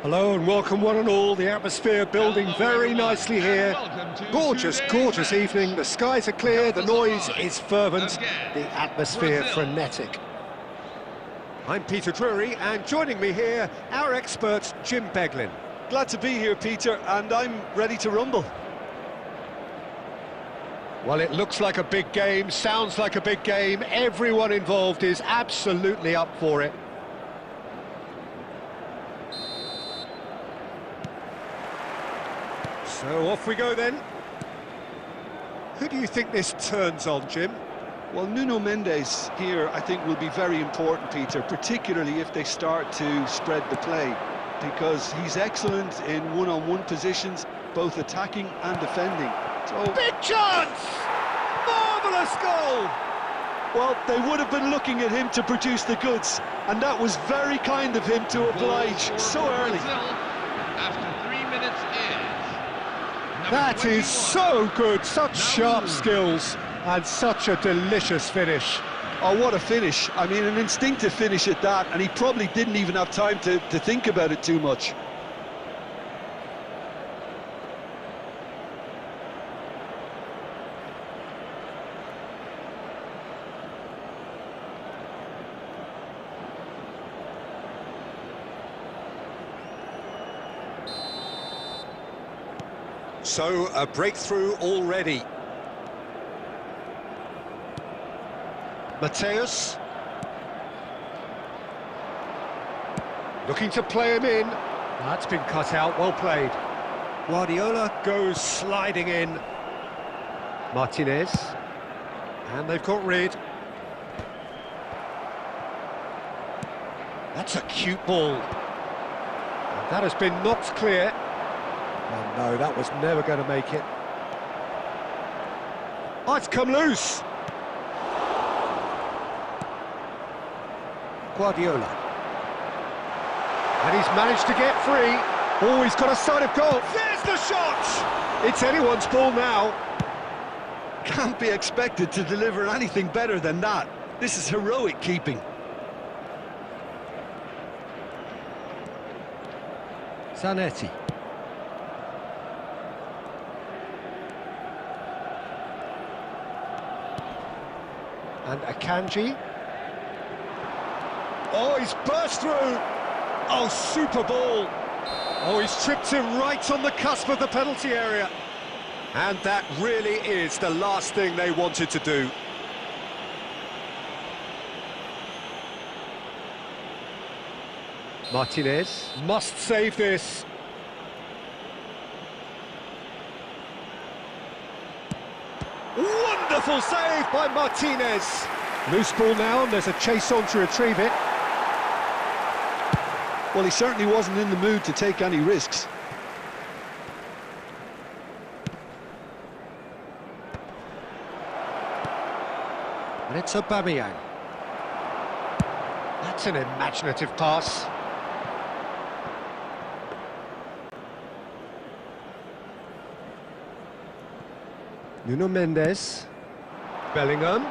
Hello and welcome one and all. The atmosphere building very nicely here. Gorgeous, gorgeous evening. The skies are clear, the noise is fervent, the atmosphere frenetic. I'm Peter Drury, and joining me here, our expert Jim Beglin. Glad to be here, Peter, and I'm ready to rumble. Well, it looks like a big game, sounds like a big game. Everyone involved is absolutely up for it. So off we go then. Who do you think this turns on, Jim? Well, Nuno Mendes here, I think, will be very important, Peter, particularly if they start to spread the play, because he's excellent in one-on-one positions, both attacking and defending. So, big chance! Marvellous goal! Well, they would have been looking at him to produce the goods, and that was very kind of him to oblige so early. After 3 minutes is... That is so good, such sharp skills, and such a delicious finish. Oh, what a finish. I mean, an instinctive finish at that, and he probably didn't even have time to think about it too much. So, a breakthrough already. Mateus. Looking to play him in. That's been cut out, well played. Guardiola goes sliding in. Martinez. And they've got rid. That's a cute ball. And that has been knocked clear. Oh no, that was never going to make it. Oh, it's come loose. Guardiola. And he's managed to get free. Oh, he's got a sight of goal. There's the shot! It's anyone's ball now. Can't be expected to deliver anything better than that. This is heroic keeping. Zanetti. And Akanji. Oh, he's burst through. Oh, super ball. Oh, he's tripped him right on the cusp of the penalty area. And that really is the last thing they wanted to do. Martinez must save this. Wonderful save by Martinez. Loose ball now, and there's a chase on to retrieve it. Well, he certainly wasn't in the mood to take any risks. And it's Aubameyang. That's an imaginative pass. Nuno Mendes. Bellingham.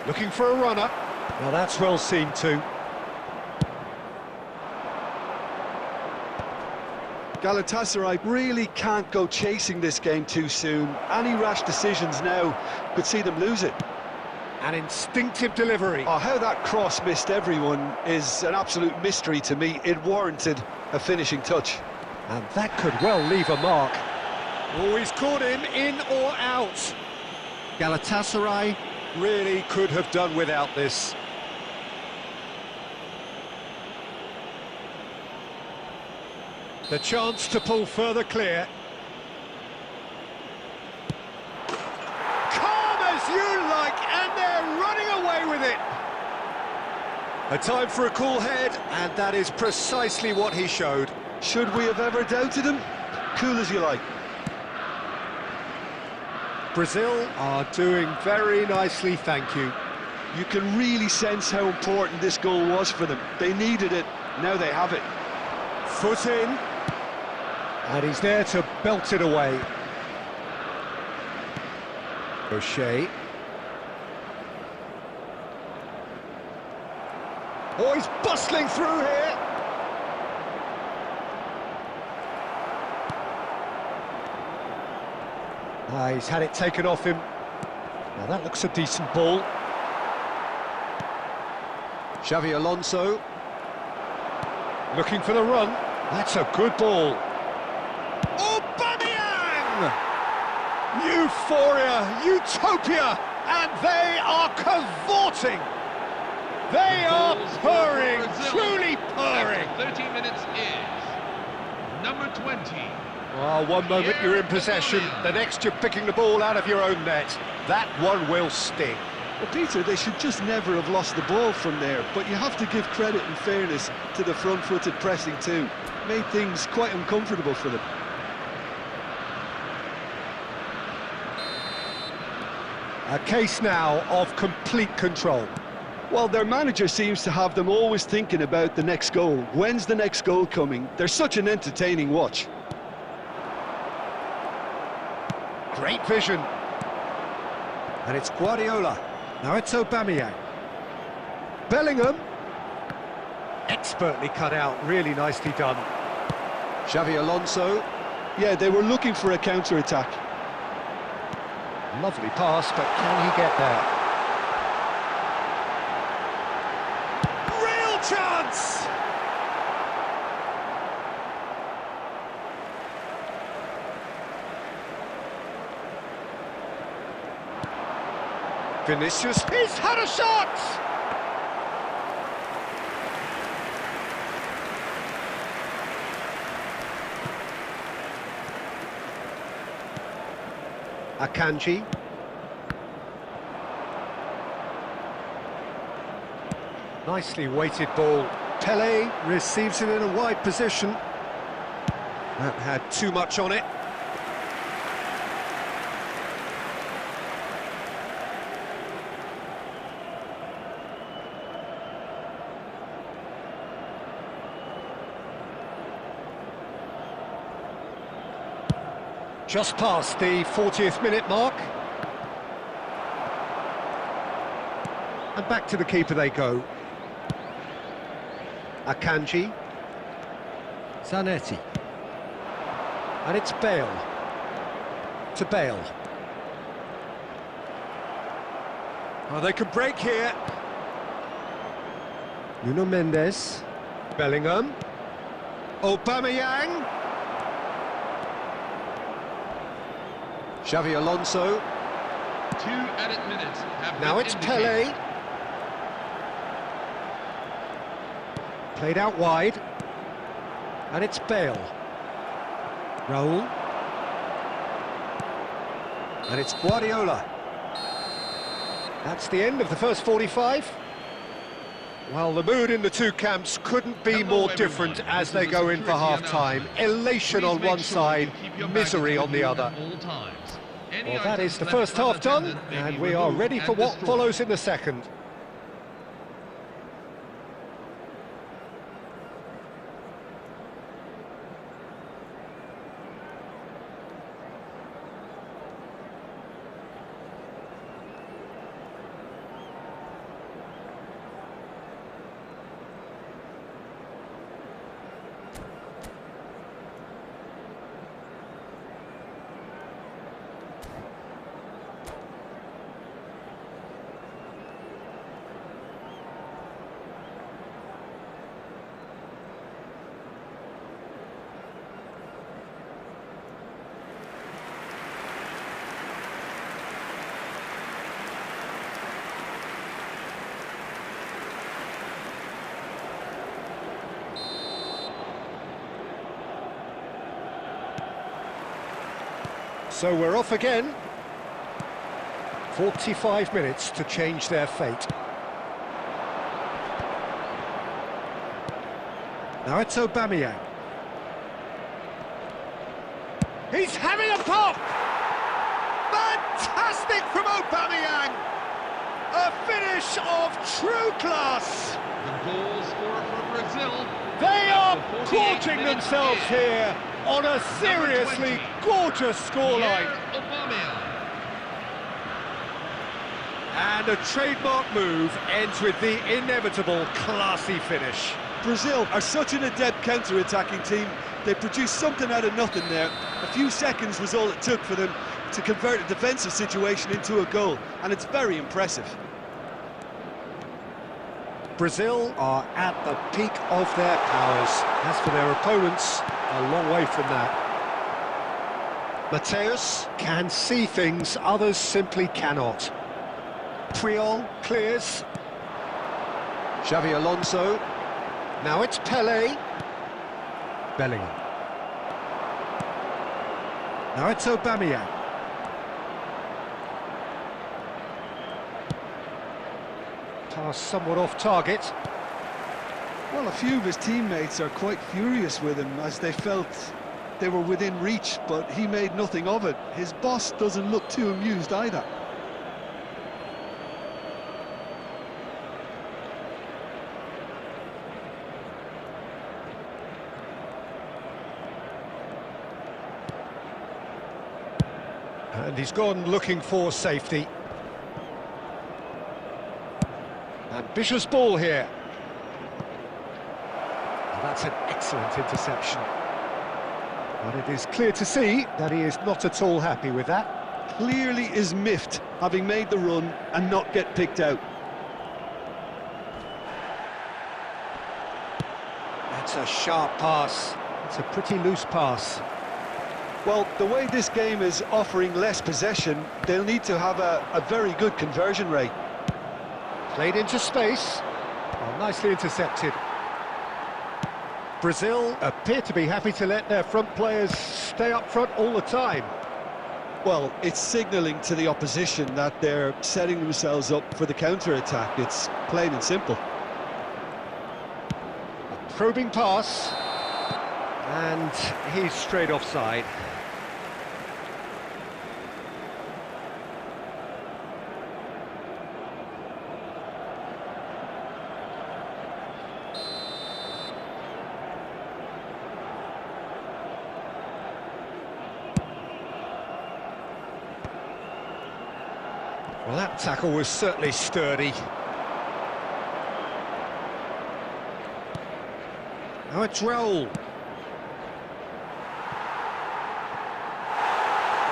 Looking for a runner. Well, that's well seen too. Galatasaray really can't go chasing this game too soon. Any rash decisions now could see them lose it. An instinctive delivery. Oh, how that cross missed everyone is an absolute mystery to me. It warranted a finishing touch. And that could well leave a mark. Oh, he's caught him in or out. Galatasaray really could have done without this. The chance to pull further clear. Calm as you like, and they're running away with it. A time for a cool head, and that is precisely what he showed. Should we have ever doubted him? Cool as you like. Brazil are doing very nicely, thank you. You can really sense how important this goal was for them. They needed it, now they have it. Foot in. And he's there to belt it away. O'Shea. Oh, he's bustling through here. He's had it taken off him. Now that looks a decent ball. Xavi Alonso. Looking for the run. That's a good ball. Aubameyang! Euphoria, utopia, and they are cavorting. They are purring, truly purring. 13 minutes is number 20. Well, one moment you're in possession, the next you're picking the ball out of your own net. That one will sting. Well, Peter, they should just never have lost the ball from there, but you have to give credit and fairness to the front-footed pressing too. Made things quite uncomfortable for them. A case now of complete control. Well, their manager seems to have them always thinking about the next goal. When's the next goal coming? They're such an entertaining watch. Great vision. And it's Guardiola. Now it's Aubameyang. Bellingham. Expertly cut out, really nicely done. Xavi Alonso. Yeah, they were looking for a counter-attack. Lovely pass, but can he get there? Real chance! Vinicius, he's had a shot! Akanji. Nicely weighted ball. Pele receives it in a wide position. That had too much on it. Just past the 40th minute mark. And back to the keeper they go. Akanji. Zanetti. And it's Bale. To Bale. Oh, they could break here. Nuno Mendes. Bellingham. Aubameyang. Xavi Alonso. 2 added minutes have Now been it's indicated. Pele. Played out wide. And it's Bale. Raul. And it's Guardiola. That's the end of the first 45. Well, the mood in the two camps couldn't be more different as they go in for half-time. Elation on one side, misery on the other. Well, that is the first half done, and we are ready for what follows in the second. So we're off again. 45 minutes to change their fate. Now it's Aubameyang. He's having a pop! Fantastic from Aubameyang! A finish of true class! The goal scorer for Brazil. They are gorging themselves here on a seriously gorgeous scoreline. And a trademark move ends with the inevitable classy finish. Brazil are such an adept counter-attacking team. They produced something out of nothing there. A few seconds was all it took for them to convert a defensive situation into a goal, and it's very impressive. Brazil are at the peak of their powers. As for their opponents, a long way from that. Mateus can see things others simply cannot. Puyol clears. Xavi Alonso. Now it's Pelé. Bellingham. Now it's Aubameyang. Pass somewhat off target. Well, a few of his teammates are quite furious with him as they felt they were within reach, but he made nothing of it. His boss doesn't look too amused either. And he's gone looking for safety. Ambitious ball here. Well, that's an excellent interception. But it is clear to see that he is not at all happy with that. Clearly is miffed, having made the run and not get picked out. That's a sharp pass. It's a pretty loose pass. Well, the way this game is offering less possession, they'll need to have a very good conversion rate. Played into space. Well, nicely intercepted. Brazil appear to be happy to let their front players stay up front all the time. Well, it's signalling to the opposition that they're setting themselves up for the counter-attack. It's plain and simple. A probing pass. And he's straight offside. Well, that tackle was certainly sturdy. Now it's Raul.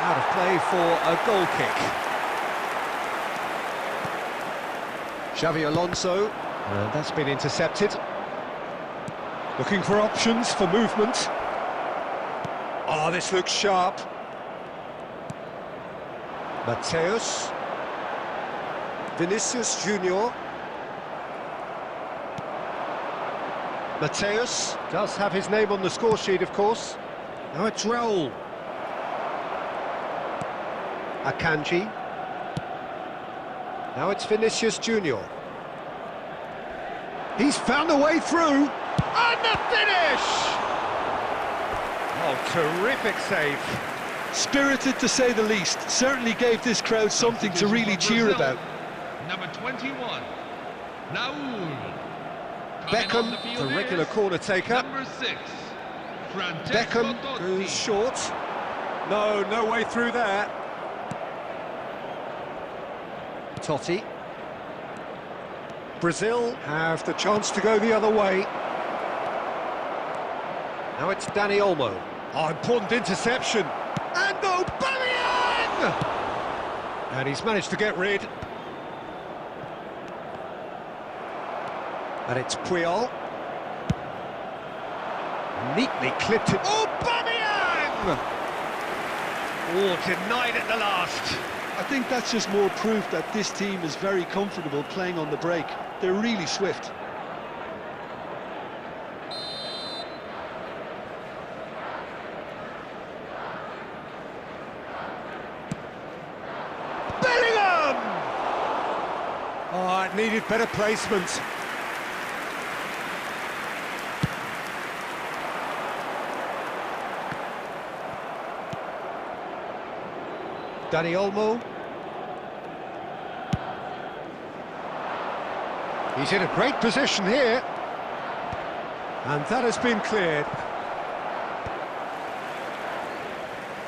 Out of play for a goal kick. Xavi Alonso. And that's been intercepted. Looking for options for movement. Oh, this looks sharp. Mateus. Vinicius Junior. Mateus does have his name on the score sheet, of course. Now it's Raul. Akanji. Now it's Vinicius Junior. He's found a way through. And the finish! Oh, terrific save. Spirited to say the least. Certainly gave this crowd something to really cheer about. Number 21, Raul. Beckham, the regular corner taker. Number 6, Beckham goes short. No way through there. Totti. Brazil have the chance to go the other way. Now it's Dani Olmo. Oh, important interception. And Aubameyang! And he's managed to get rid. And it's Puyol. Neatly clipped it. Aubameyang! Oh, denied at the last. I think that's just more proof that this team is very comfortable playing on the break. They're really swift. Bellingham! Oh, it needed better placement. Dani Olmo. He's in a great position here. And that has been cleared.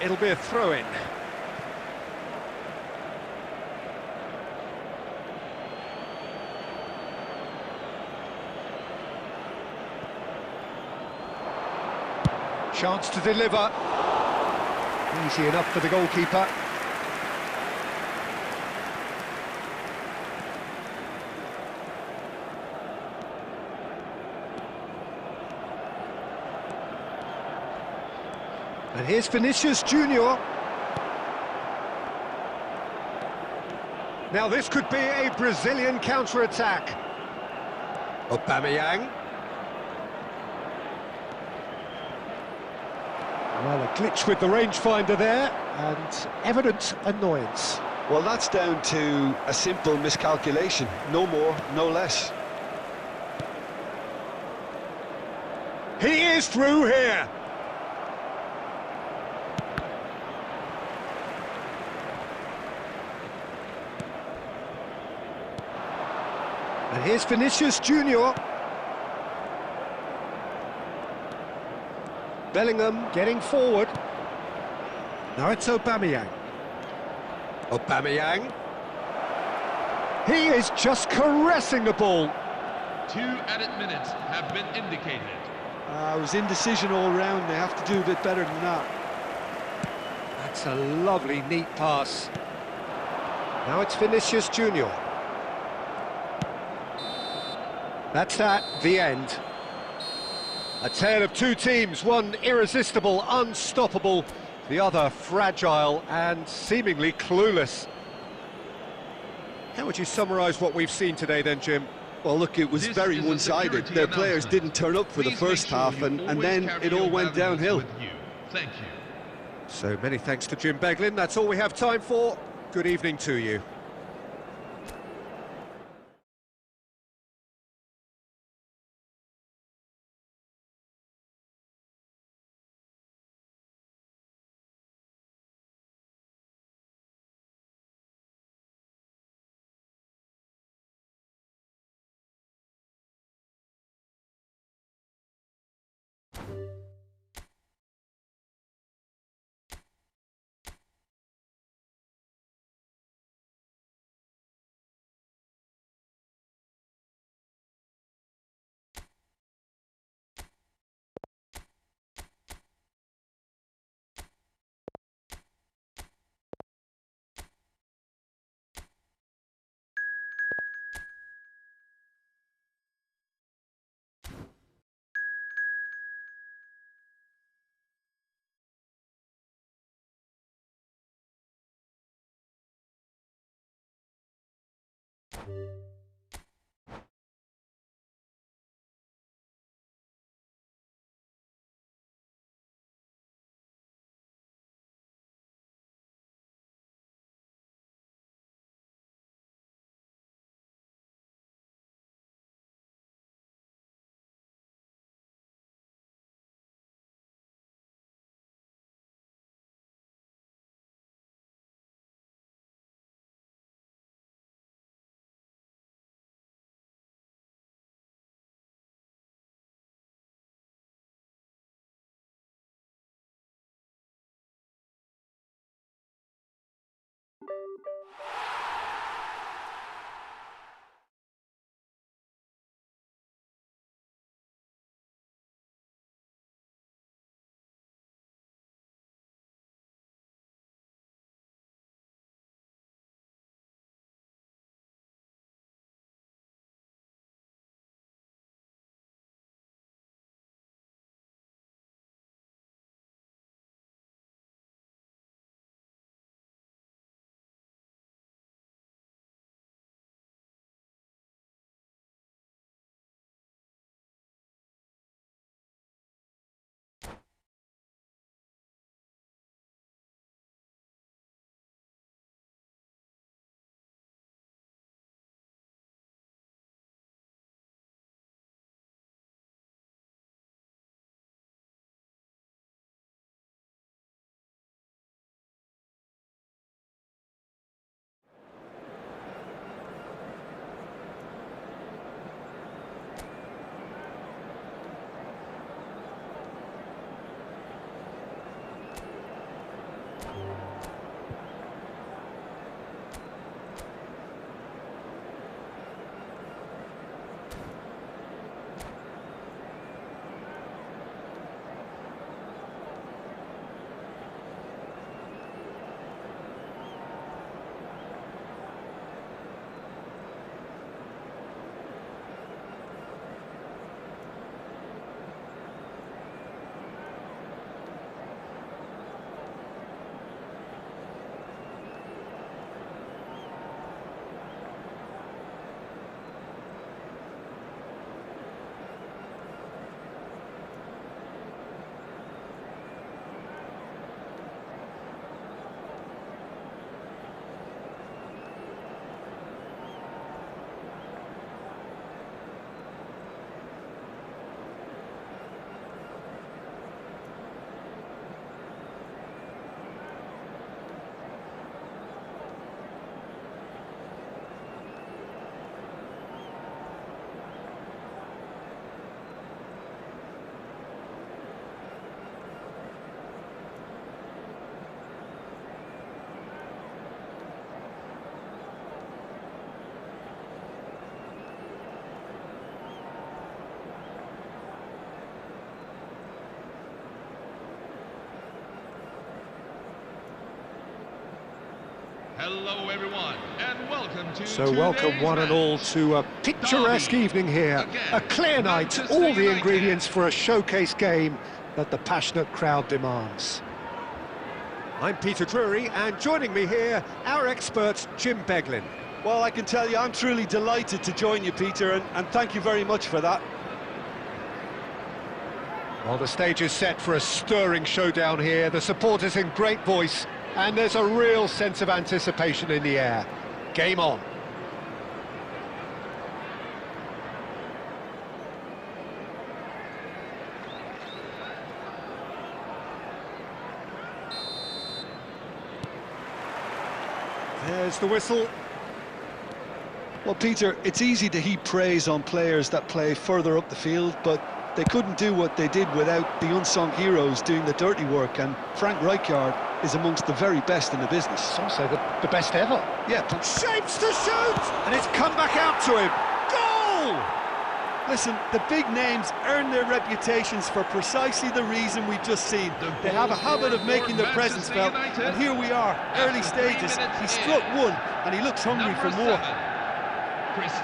It'll be a throw-in. Chance to deliver. Easy enough for the goalkeeper. And here's Vinicius Junior. Now this could be a Brazilian counter-attack. Aubameyang. Well, a glitch with the rangefinder there, and evident annoyance. Well, that's down to a simple miscalculation. No more, no less. He is through here. And here's Vinicius Junior. Bellingham getting forward. Now it's Aubameyang. Aubameyang. He is just caressing the ball. 2 added minutes have been indicated. It was indecision all round. They have to do a bit better than that. That's a lovely, neat pass. Now it's Vinicius Junior. That's the end. A tale of two teams, one irresistible, unstoppable, the other fragile and seemingly clueless. How would you summarise what we've seen today then, Jim? Well, look, it was very one-sided. Their players didn't turn up for the first half, and then it all went downhill. Thank you. So many thanks to Jim Beglin. That's all we have time for. Good evening to you. Hello, everyone, and welcome to So welcome one and all to a picturesque evening here. A clear night, all the ingredients for a showcase game that the passionate crowd demands. I'm Peter Drury, and joining me here, our expert Jim Beglin. Well, I can tell you, I'm truly delighted to join you, Peter, and thank you very much for that. Well, the stage is set for a stirring showdown here. The supporters in great voice, and there's a real sense of anticipation in the air. Game on. There's the whistle. Well, Peter, it's easy to heap praise on players that play further up the field, but they couldn't do what they did without the unsung heroes doing the dirty work, and Frank Rijkaard is amongst the very best in the business. Some say the best ever. Yeah. Shapes to shoot! And it's come back out to him. Goal! Listen, the big names earn their reputations for precisely the reason we've just seen. They have a habit of making their presence felt, and here we are, early stages. He struck one, and he looks hungry for more.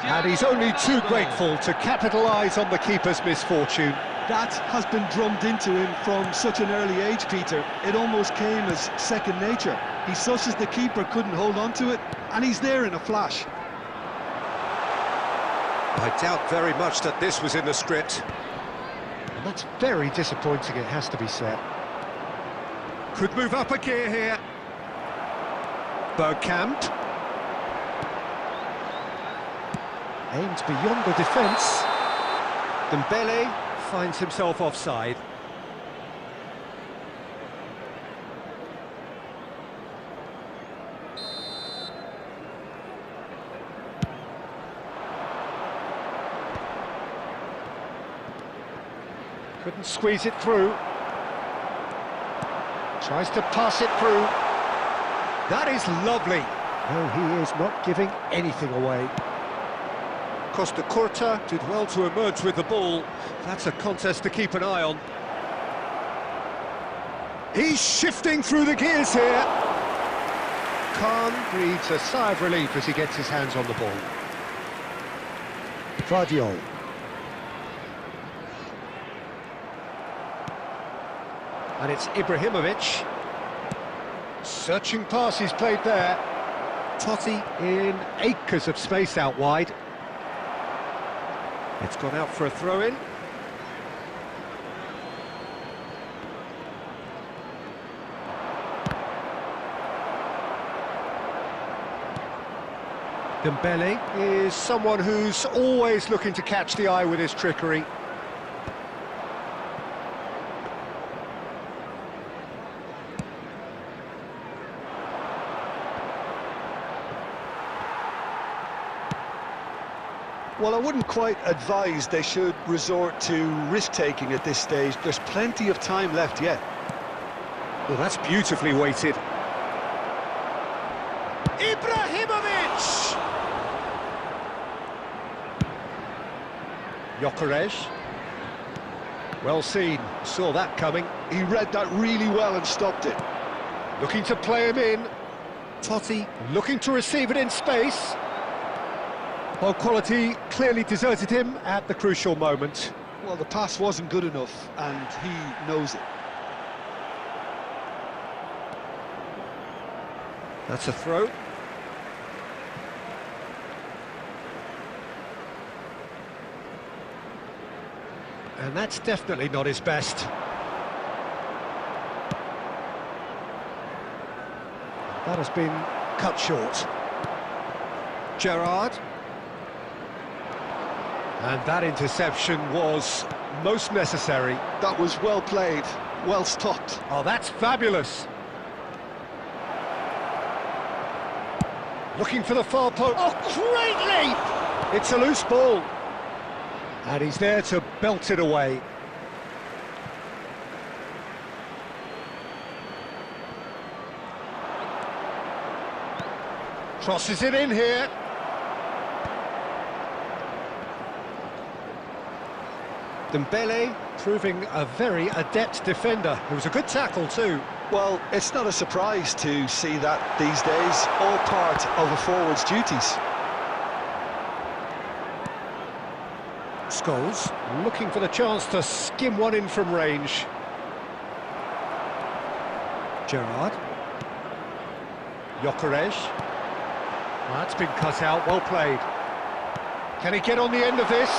And he's only too grateful to capitalise on the keeper's misfortune. That has been drummed into him from such an early age, Peter. It almost came as second nature. He susses the keeper couldn't hold on to it, and he's there in a flash. I doubt very much that this was in the script. And that's very disappointing, it has to be said. Could move up a gear here. Bergkamp. Aimed beyond the defence. Dembele finds himself offside. Couldn't squeeze it through. Tries to pass it through. That is lovely. No, he is not giving anything away. Costa Curta did well to emerge with the ball. That's a contest to keep an eye on. He's shifting through the gears here. Khan breathes a sigh of relief as he gets his hands on the ball. Vardiol. And it's Ibrahimovic. Searching pass he's played there. Totti in acres of space out wide. It's gone out for a throw-in. Dembele is someone who's always looking to catch the eye with his trickery. Well, I wouldn't quite advise they should resort to risk-taking at this stage. There's plenty of time left yet. Well, that's beautifully weighted. Ibrahimovic! Gyökeres. Well seen, saw that coming. He read that really well and stopped it. Looking to play him in. Totti looking to receive it in space. Well, quality clearly deserted him at the crucial moment. Well, the pass wasn't good enough, and he knows it. That's a throw. And that's definitely not his best. That has been cut short. Gerrard. And that interception was most necessary. That was well played, well stopped. Oh, that's fabulous. Looking for the far post. Oh, great leap! It's a loose ball. And he's there to belt it away. Crosses it in here. Dembele Proving a very adept defender. It was a good tackle too. Well, it's not a surprise to see that these days, all part of a forward's duties. Scholes looking for the chance to skim one in from range. Gerrard. Gyökeres. That's been cut out, well played. Can he get on the end of this?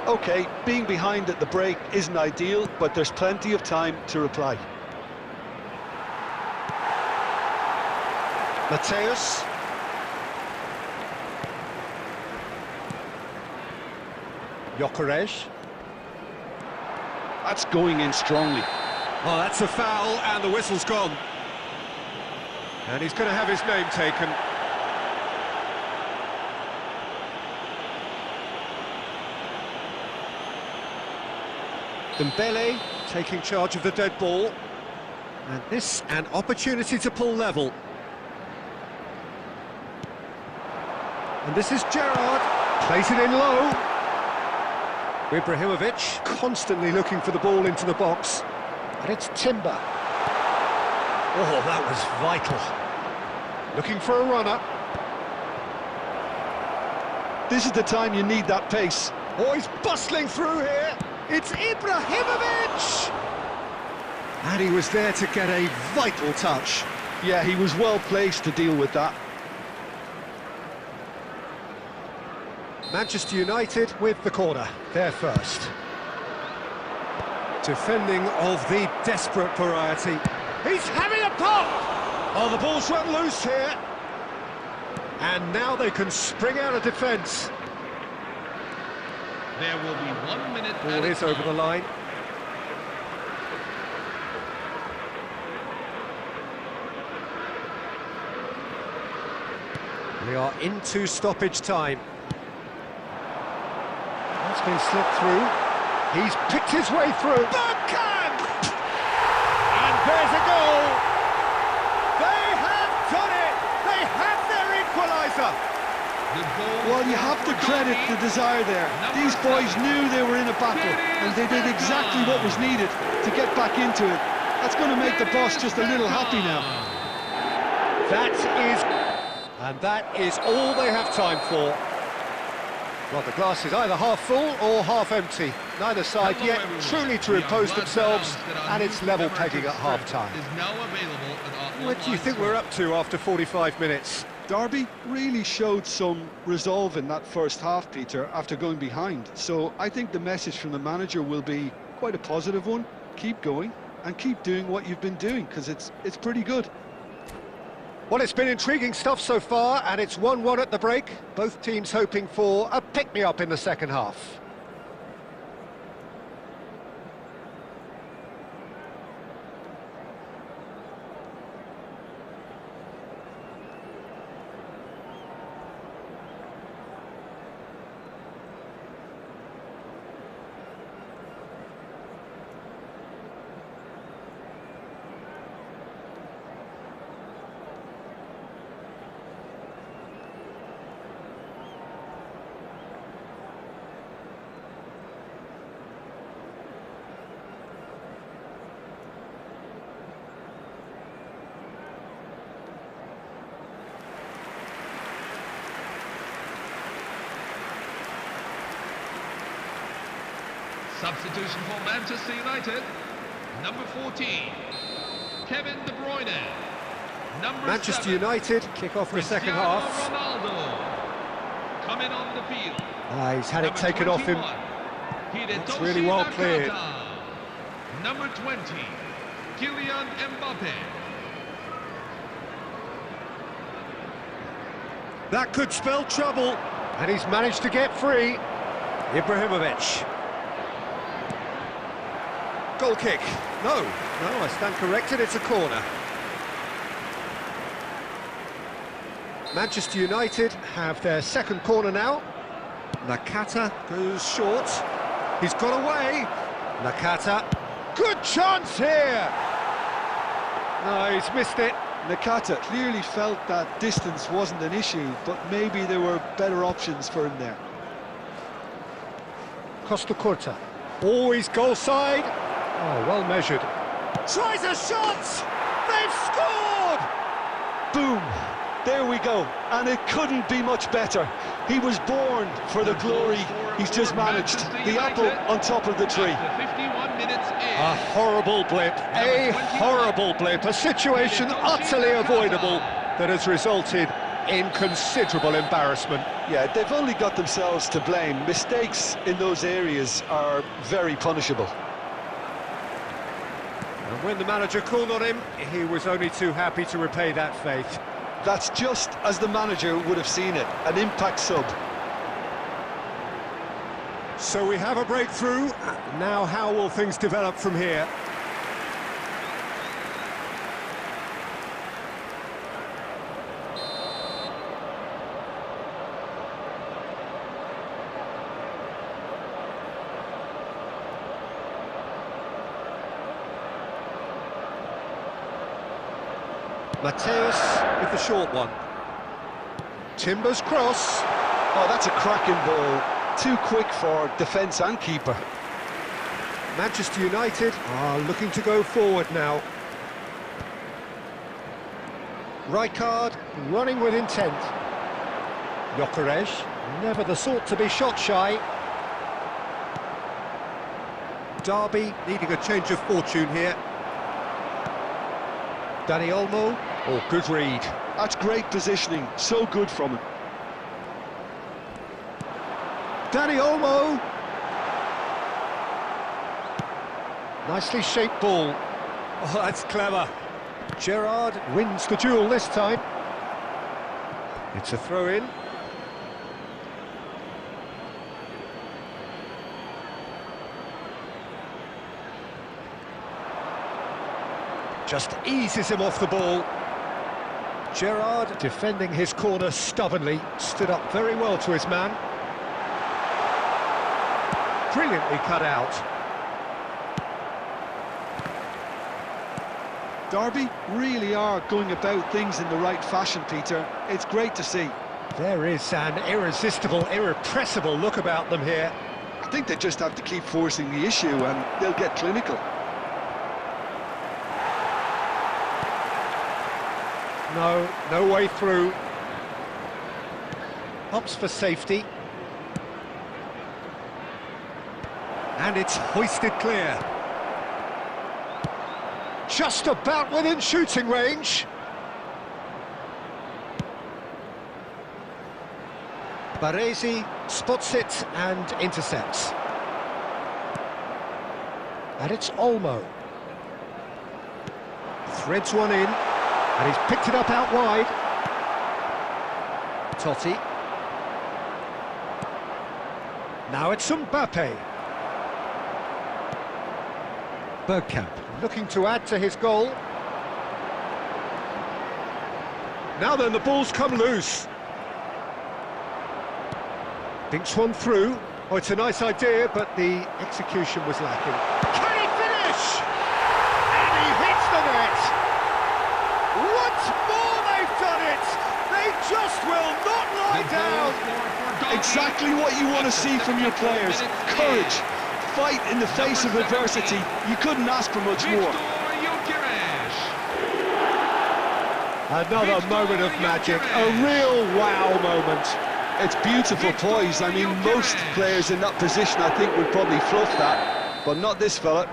OK, being behind at the break isn't ideal, but there's plenty of time to reply. Mateus. Gyökeres. That's going in strongly. Oh, that's a foul, and the whistle's gone. And he's going to have his name taken. Dembele taking charge of the dead ball. And this, an opportunity to pull level. And this is Gerrard. Plays it in low. Ibrahimovic constantly looking for the ball into the box. And it's Timber. Oh, that was vital. Looking for a runner. This is the time you need that pace. Oh, he's bustling through here. It's Ibrahimovic! And he was there to get a vital touch. Yeah, he was well placed to deal with that. Manchester United with the corner, their first. Defending of the desperate variety. He's having a pop! Oh, the ball's run loose here. And now they can spring out of defence. There will be 1 minute. Ball is over the line. We are into stoppage time. That's been slipped through. He's picked his way through. Bergkamp! And there's a goal! They have done it! They have their equaliser! Well, you have to credit the desire there. These boys knew they were in a battle, and they did exactly what was needed to get back into it. That's going to make the boss just a little happy now. That is all they have time for. Well, the glass is either half full or half empty. Neither side yet truly to impose themselves, and it's level pegging at half-time. What do you think we're up to after 45 minutes? Derby really showed some resolve in that first half, Peter, after going behind. So I think the message from the manager will be quite a positive one. Keep going and keep doing what you've been doing, because it's pretty good. Well, it's been intriguing stuff so far, and it's 1-1 at the break. Both teams hoping for a pick-me-up in the second half. Substitution for Manchester United, number 14, Kevin De Bruyne. Number Manchester 7, United kick off the second half. Ronaldo coming on the field. He's had it taken off him. It's really well cleared. Number 20, Kylian Mbappe. That could spell trouble, and he's managed to get free. Ibrahimovic. Goal kick. No, I stand corrected, it's a corner. Manchester United have their second corner now. Nakata goes short. He's got away. Nakata. Good chance here. No, he's missed it. Nakata clearly felt that distance wasn't an issue, but maybe there were better options for him there. Costa Curta. Always goal side. Oh, well measured. Tries a shot! They've scored! Boom! There we go, and it couldn't be much better. He was born for the glory. He's just managed the apple on top of the tree. A horrible blip, a situation utterly avoidable that has resulted in considerable embarrassment. Yeah, they've only got themselves to blame. Mistakes in those areas are very punishable. And when the manager called on him, he was only too happy to repay that faith. That's just as the manager would have seen it, an impact sub. So we have a breakthrough. Now how will things develop from here? Mateus with the short one. Timbers cross. Oh, that's a cracking ball. Too quick for defence and keeper. Manchester United are looking to go forward now. Rijkaard running with intent. Gyökeres, never the sort to be shot shy. Derby needing a change of fortune here. Dani Olmo. Oh, good read. That's great positioning, so good from him. Dani Olmo. Nicely shaped ball. Oh, that's clever. Gerrard wins the duel this time. It's a throw-in. Just eases him off the ball. Gerrard defending his corner stubbornly, stood up very well to his man. Brilliantly cut out. Derby really are going about things in the right fashion, Peter. It's great to see. There is an irresistible, irrepressible look about them here. I think they just have to keep forcing the issue and they'll get clinical. No way through. Opts for safety. And it's hoisted clear. Just about within shooting range. Baresi spots it and intercepts. And it's Olmo. Threads one in. And he's picked it up out wide. Totti. Now it's Mbappe. Bergkamp looking to add to his goal. Now then, the ball's come loose. Dinks one through. Oh, it's a nice idea, but the execution was lacking. Can he finish? And he hits the net! Once more they've done it! They just will not lie down! Exactly what you want to see from your players. Courage, fight in the face of adversity. You couldn't ask for much more. Another moment of magic, a real wow moment. It's beautiful poise. I mean, most players in that position, I think, would probably fluff that, but not this fella.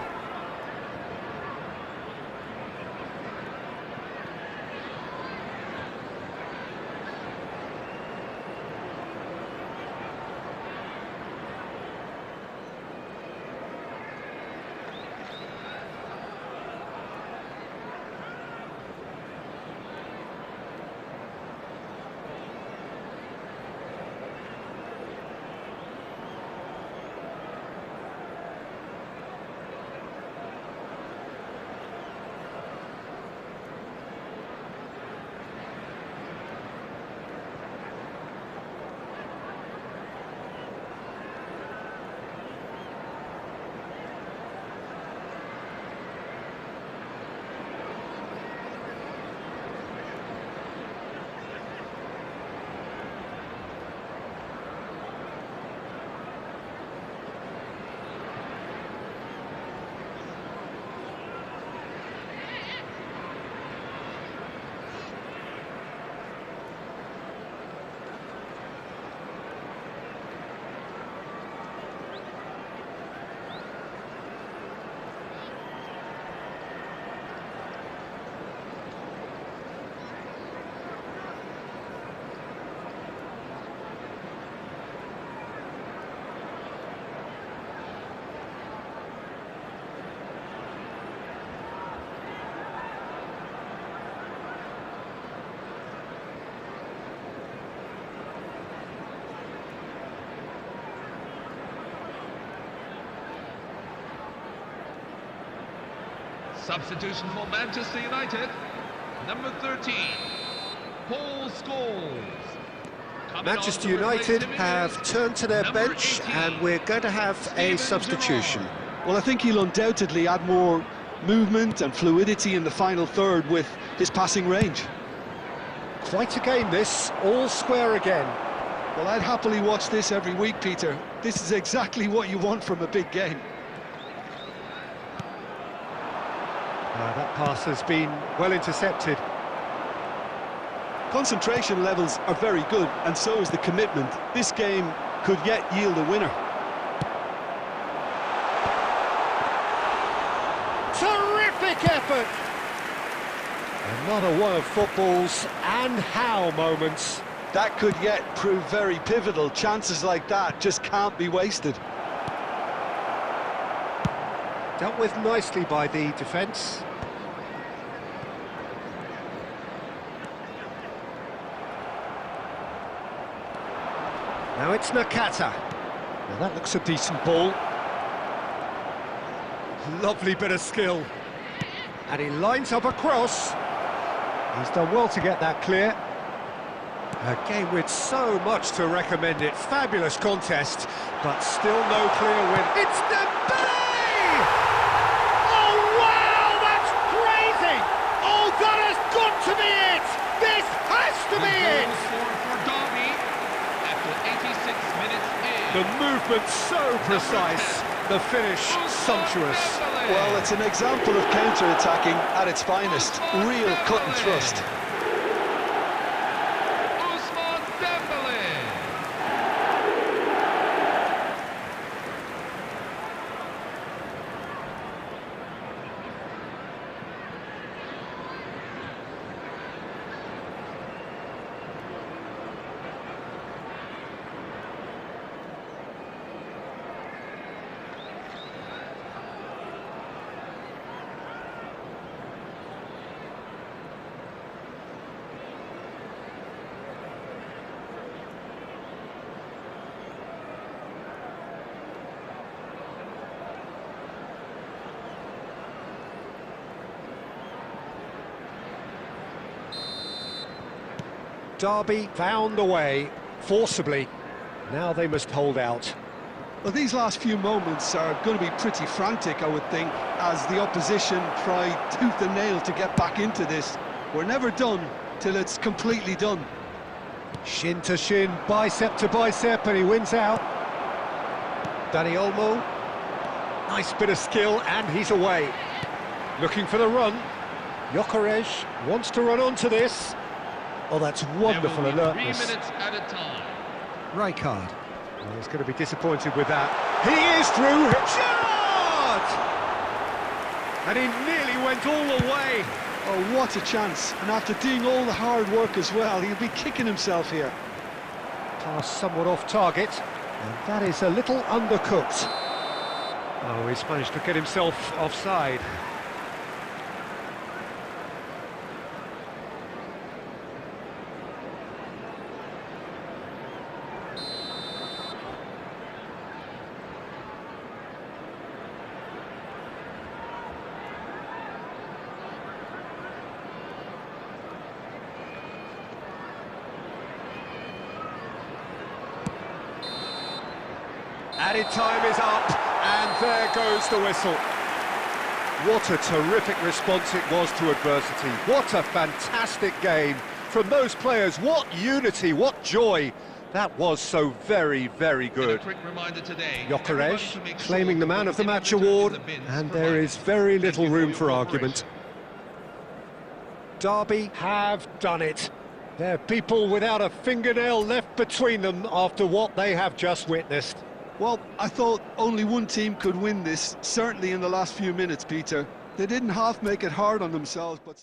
Substitution for Manchester United. Number 13, Paul Scholes. Manchester United have turned to their bench, and we're going to have a substitution. Well, I think he'll undoubtedly add more movement and fluidity in the final third with his passing range. Quite a game this, all square again. Well, I'd happily watch this every week, Peter. This is exactly what you want from a big game. That pass has been well intercepted. Concentration levels are very good, and so is the commitment. This game could yet yield a winner. Terrific effort! Another one of football's and how moments. That could yet prove very pivotal. Chances like that just can't be wasted. Dealt with nicely by the defence. Now it's Nakata. Now that looks a decent ball. Lovely bit of skill. And he lines up a cross. He's done well to get that clear. A game with so much to recommend it. Fabulous contest, but still no clear win. It's Dembele! Oh, wow, that's crazy! Oh, that has got to be it! This has to be it! For Derby after 86 minutes in. The movement so precise, the finish sumptuous. Well, it's an example of counter-attacking at its finest. Real cut and thrust. Derby found a way, forcibly. Now they must hold out. Well, these last few moments are going to be pretty frantic, I would think, as the opposition try tooth and nail to get back into this. We're never done till it's completely done. Shin to shin, bicep to bicep, and he wins out. Dani Olmo. Nice bit of skill, and he's away. Looking for the run. Gyökeres wants to run onto this. Oh, that's wonderful alertness. 3 minutes at a time. Rijkaard. Well, he's going to be disappointed with that. He is through. Shot! And he nearly went all the way. Oh, what a chance. And after doing all the hard work as well, he'll be kicking himself here. Pass somewhat off target. And that is a little undercooked. Oh, he's managed to get himself offside. Added time is up, and there goes the whistle. What a terrific response it was to adversity. What a fantastic game from those players. What unity, what joy. That was so very, very good. Gyökeres claiming the Man of the Match award, and there is very little room for argument. Derby have done it. They're people without a fingernail left between them after what they have just witnessed. Well, I thought only one team could win this, certainly in the last few minutes, Peter. They didn't half make it hard on themselves, but...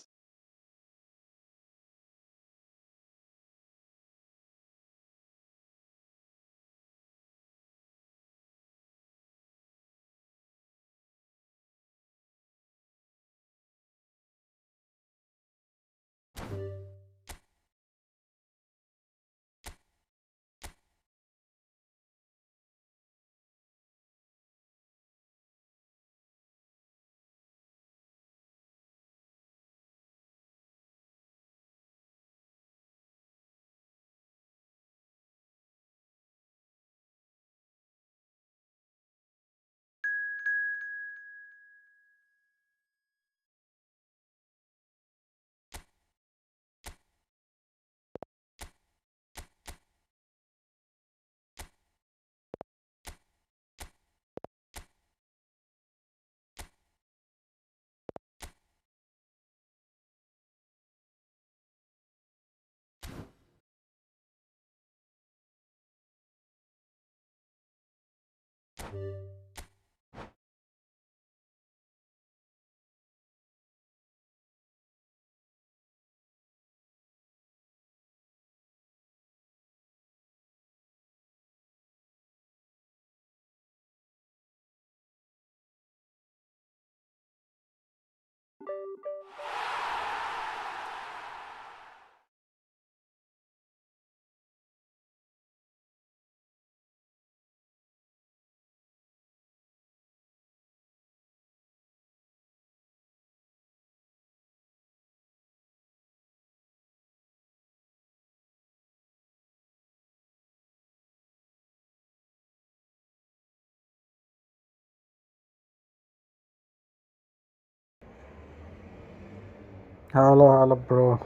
Hello, bro.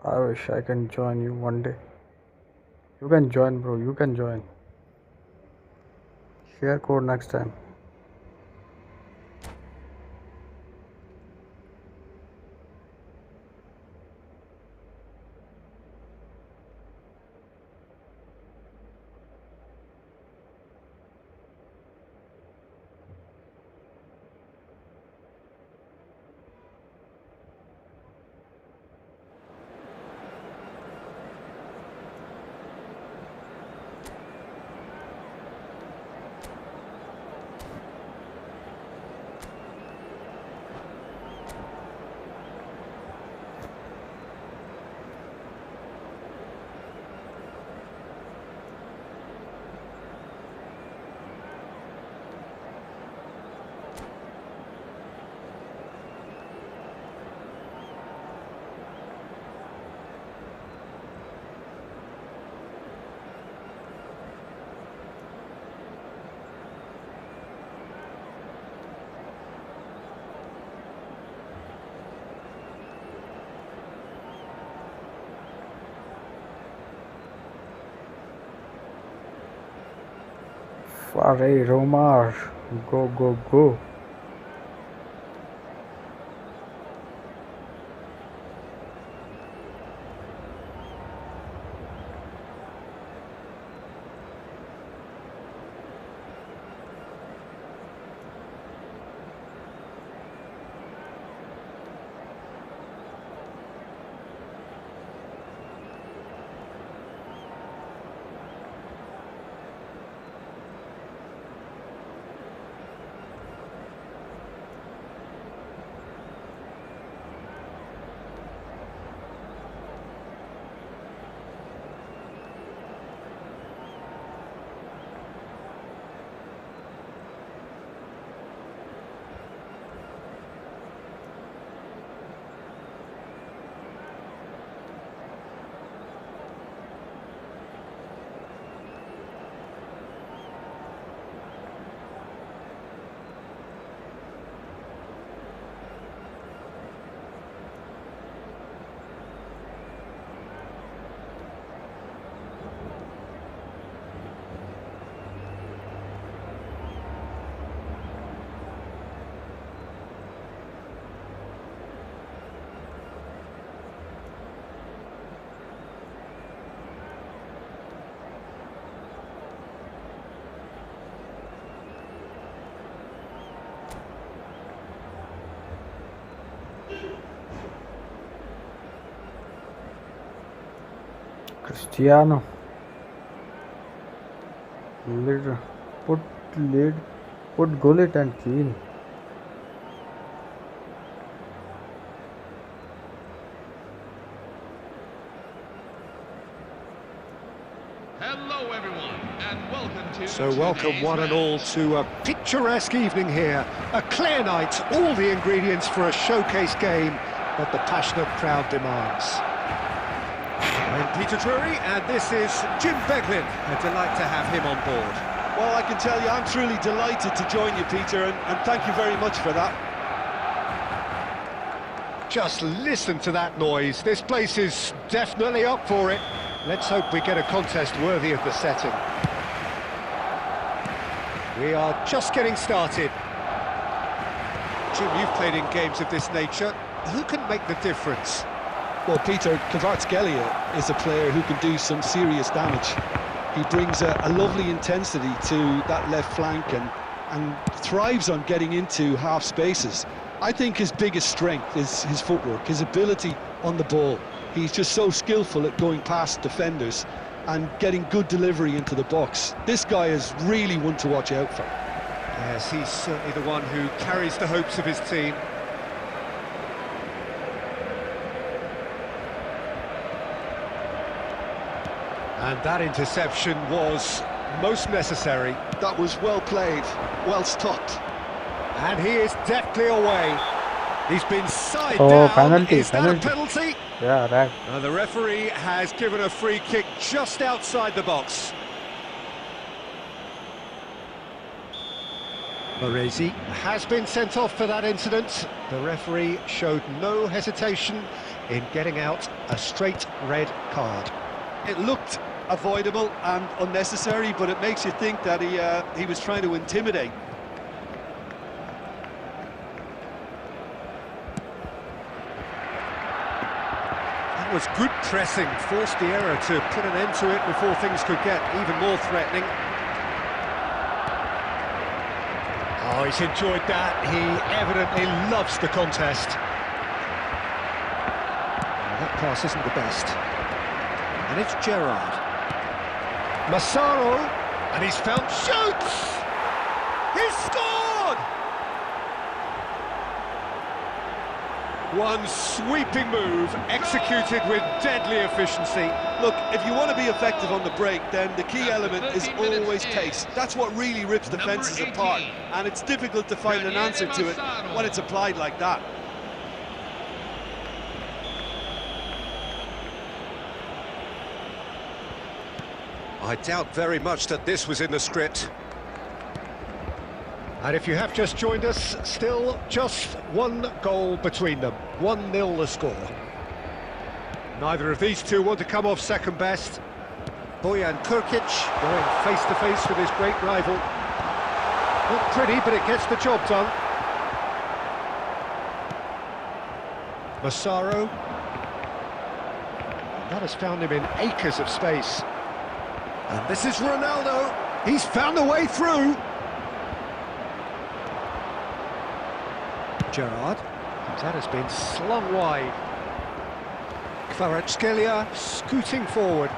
I wish I can join you one day. You can join, bro. You can join. Share code next time. Fare Romar. Go, go, go. Cristiano. Lead. Put lead. Put Gullit and Keane. Hello, everyone, and welcome to. So welcome one and all to a picturesque evening here. A clear night, all the ingredients for a showcase game that the passionate crowd demands. I'm Peter Drury, and this is Jim Beglin. A delight to have him on board. Well, I can tell you, I'm truly delighted to join you, Peter, and thank you very much for that. Just listen to that noise. This place is definitely up for it. Let's hope we get a contest worthy of the setting. We are just getting started. Jim, you've played in games of this nature. Who can make the difference? Well, Peter, Kvaratskhelia is a player who can do some serious damage. He brings a lovely intensity to that left flank and thrives on getting into half spaces. I think his biggest strength is his footwork, his ability on the ball. He's just so skillful at going past defenders and getting good delivery into the box. This guy is really one to watch out for. Yes, he's certainly the one who carries the hopes of his team. And that interception was most necessary. That was well played, well stopped. And he is deftly away. He's been side Oh, down. penalty, Is that penalty. a penalty? Yeah, right. And the referee has given a free kick just outside the box. Baresi has been sent off for that incident. The referee showed no hesitation in getting out a straight red card. It looked avoidable and unnecessary, but it makes you think that he was trying to intimidate. That was good pressing, forced the error to put an end to it before things could get even more threatening. Oh, he's enjoyed that. He evidently loves the contest. Well, that pass isn't the best. And it's Gerrard. Massaro, and he's found shoots! He's scored! One sweeping move, executed with deadly efficiency. Look, if you want to be effective on the break, then the key element is always pace. That's what really rips defences apart, and it's difficult to find an answer to it when it's applied like that. I doubt very much that this was in the script. And if you have just joined us, still just one goal between them. 1-0 the score. Neither of these two want to come off second best. Bojan Krkić going face to face with his great rival. Not pretty, but it gets the job done. Massaro. That has found him in acres of space. And this is Ronaldo. He's found a way through. Gerrard. That has been slung wide. Kvaratskhelia scooting forward.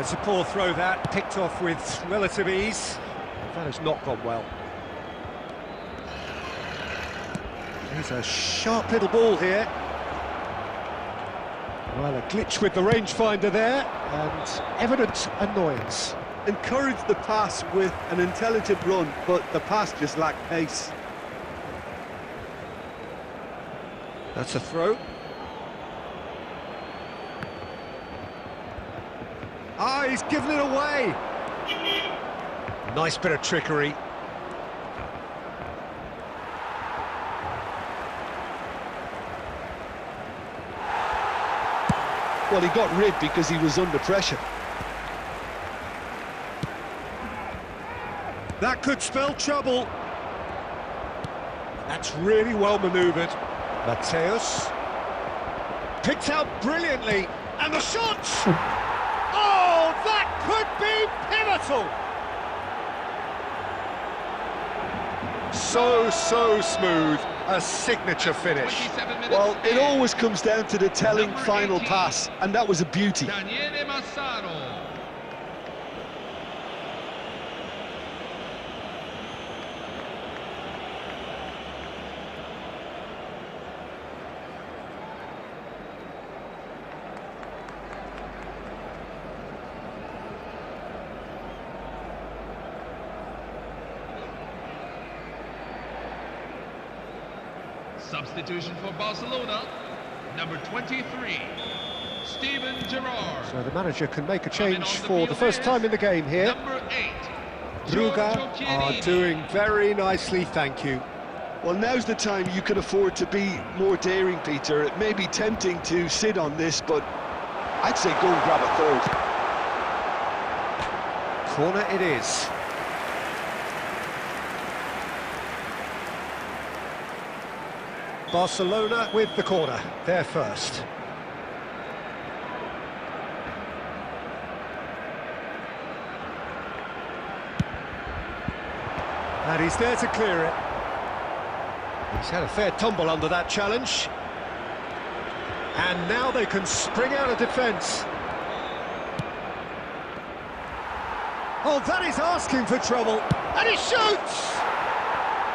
It's a poor throw that, picked off with relative ease. That has not gone well. There's a sharp little ball here. Well, a glitch with the rangefinder there, and evident annoyance. Encouraged the pass with an intelligent run, but the pass just lacked pace. That's a throw. Ah, he's given it away. Nice bit of trickery. Well, he got rid because he was under pressure. That could spell trouble. That's really well manoeuvred. Mateus. Picked out brilliantly. And the shot! Oh, that could be pivotal! So smooth. A signature finish. Well, it always comes down to the telling final pass, and that was a beauty. Substitution for Barcelona, number 23, Steven Gerrard. So the manager can make a change for the first time in the game here. Number 8, Brugge are doing very nicely, thank you. Well, now's the time you can afford to be more daring, Peter. It may be tempting to sit on this, but I'd say go and grab a third. Corner it is. Barcelona with the corner, they're first. And he's there to clear it. He's had a fair tumble under that challenge. And now they can spring out of defence. Oh, that is asking for trouble. And he shoots!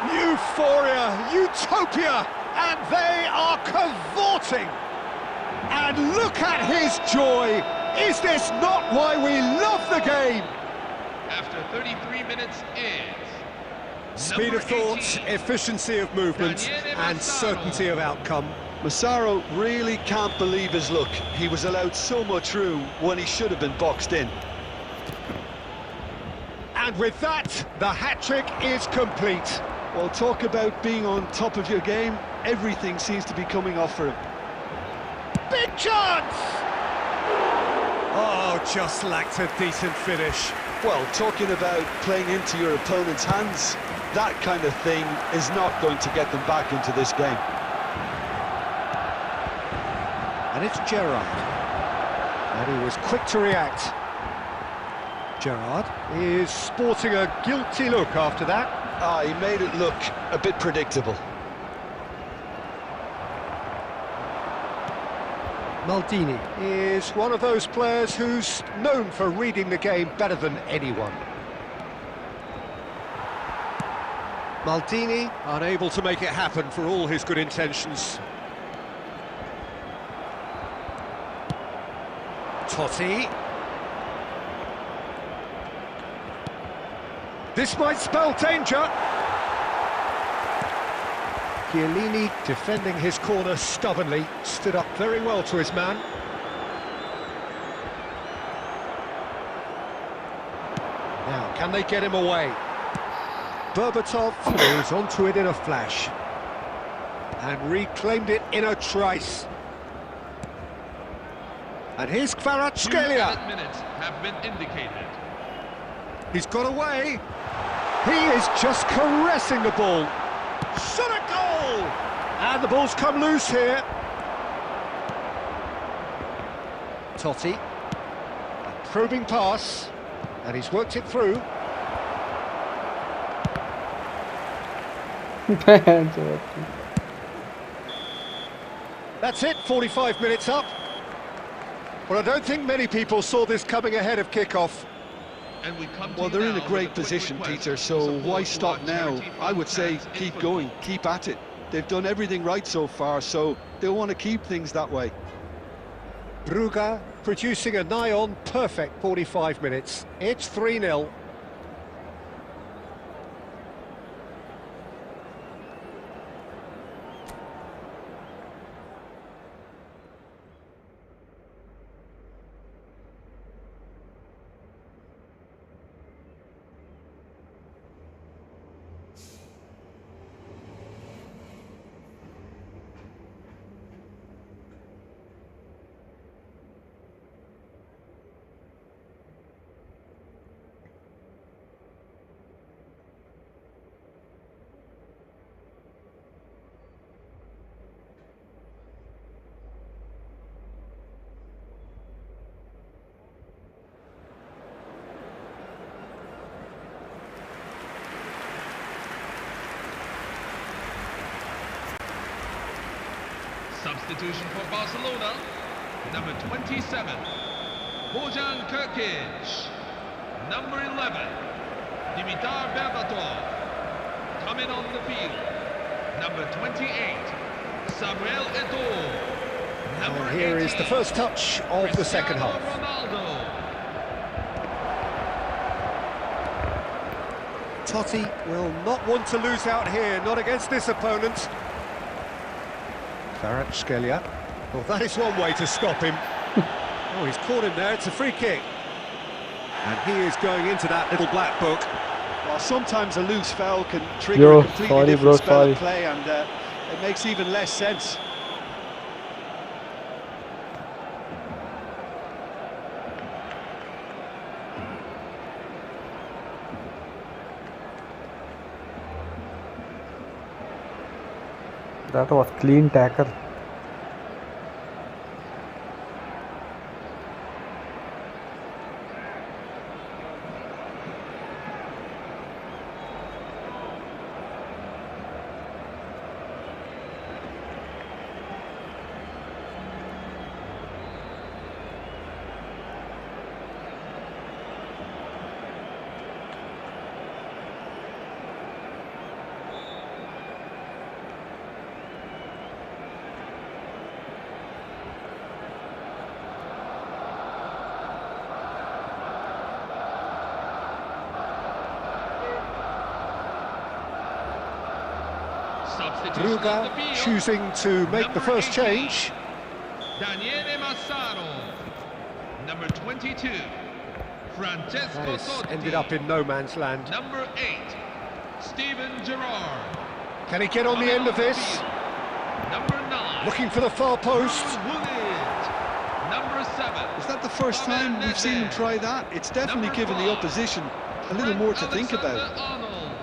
Euphoria, utopia, and they are cavorting. And look at his joy. Is this not why we love the game? After 33 minutes is... Speed of thought, 18, efficiency of movement, and certainty of outcome. Massaro really can't believe his luck. He was allowed so much room when he should have been boxed in. And with that, the hat-trick is complete. Well, talk about being on top of your game. Everything seems to be coming off for him. Big chance! Oh, just lacked a decent finish. Well, talking about playing into your opponent's hands, that kind of thing is not going to get them back into this game. And it's Gerrard. And he was quick to react. Gerrard is sporting a guilty look after that. He made it look a bit predictable. Maldini is one of those players who's known for reading the game better than anyone. Maldini unable to make it happen for all his good intentions. Totti. This might spell danger. Chiellini, defending his corner stubbornly, stood up very well to his man. Now, can they get him away? Berbatov is onto it in a flash. And reclaimed it in a trice. And here's Kvaratskhelia. 2 minutes have been indicated. He's got away. He is just caressing the ball. Shot a goal! And the ball's come loose here. Totti. A probing pass. And he's worked it through. That's it, 45 minutes up. Well, I don't think many people saw this coming ahead of kickoff. And we come to Well, they're in now a great with quick position, request Peter, to so support why stop our now? charity I would say fund keep and going, keep at it. They've done everything right so far, so they'll want to keep things that way. Brugge producing a nigh-on perfect 45 minutes. It's 3-0. Substitution for Barcelona, number 27, Bojan Kirkic. Number 11, Dimitar Berbatov. Coming on the field, number 28, Samuel Eto'o. Number And here 18, is the first touch of the second Cristiano half. Ronaldo. Totti will not want to lose out here, not against this opponent. Kvaratskhelia. Well, that is one way to stop him. Oh, he's caught him there, it's a free kick. And he is going into that little black book. Well, sometimes a loose foul can trigger a completely different spell of play, and it makes even less sense. That was clean tackle. Substitution on the Ruga field. choosing to make the Number first 18, change. Daniele Massaro. Number 22, Francesco That has Totti. ended up in no man's land. Number 8, Steven Gerrard. Can he get on the end of this? Number 9, Looking for the far post. Woolage. Number 7, Is that the first time we've seen him try that? It's definitely Number given the 5, opposition a little more to think about. Alexander-Arnold.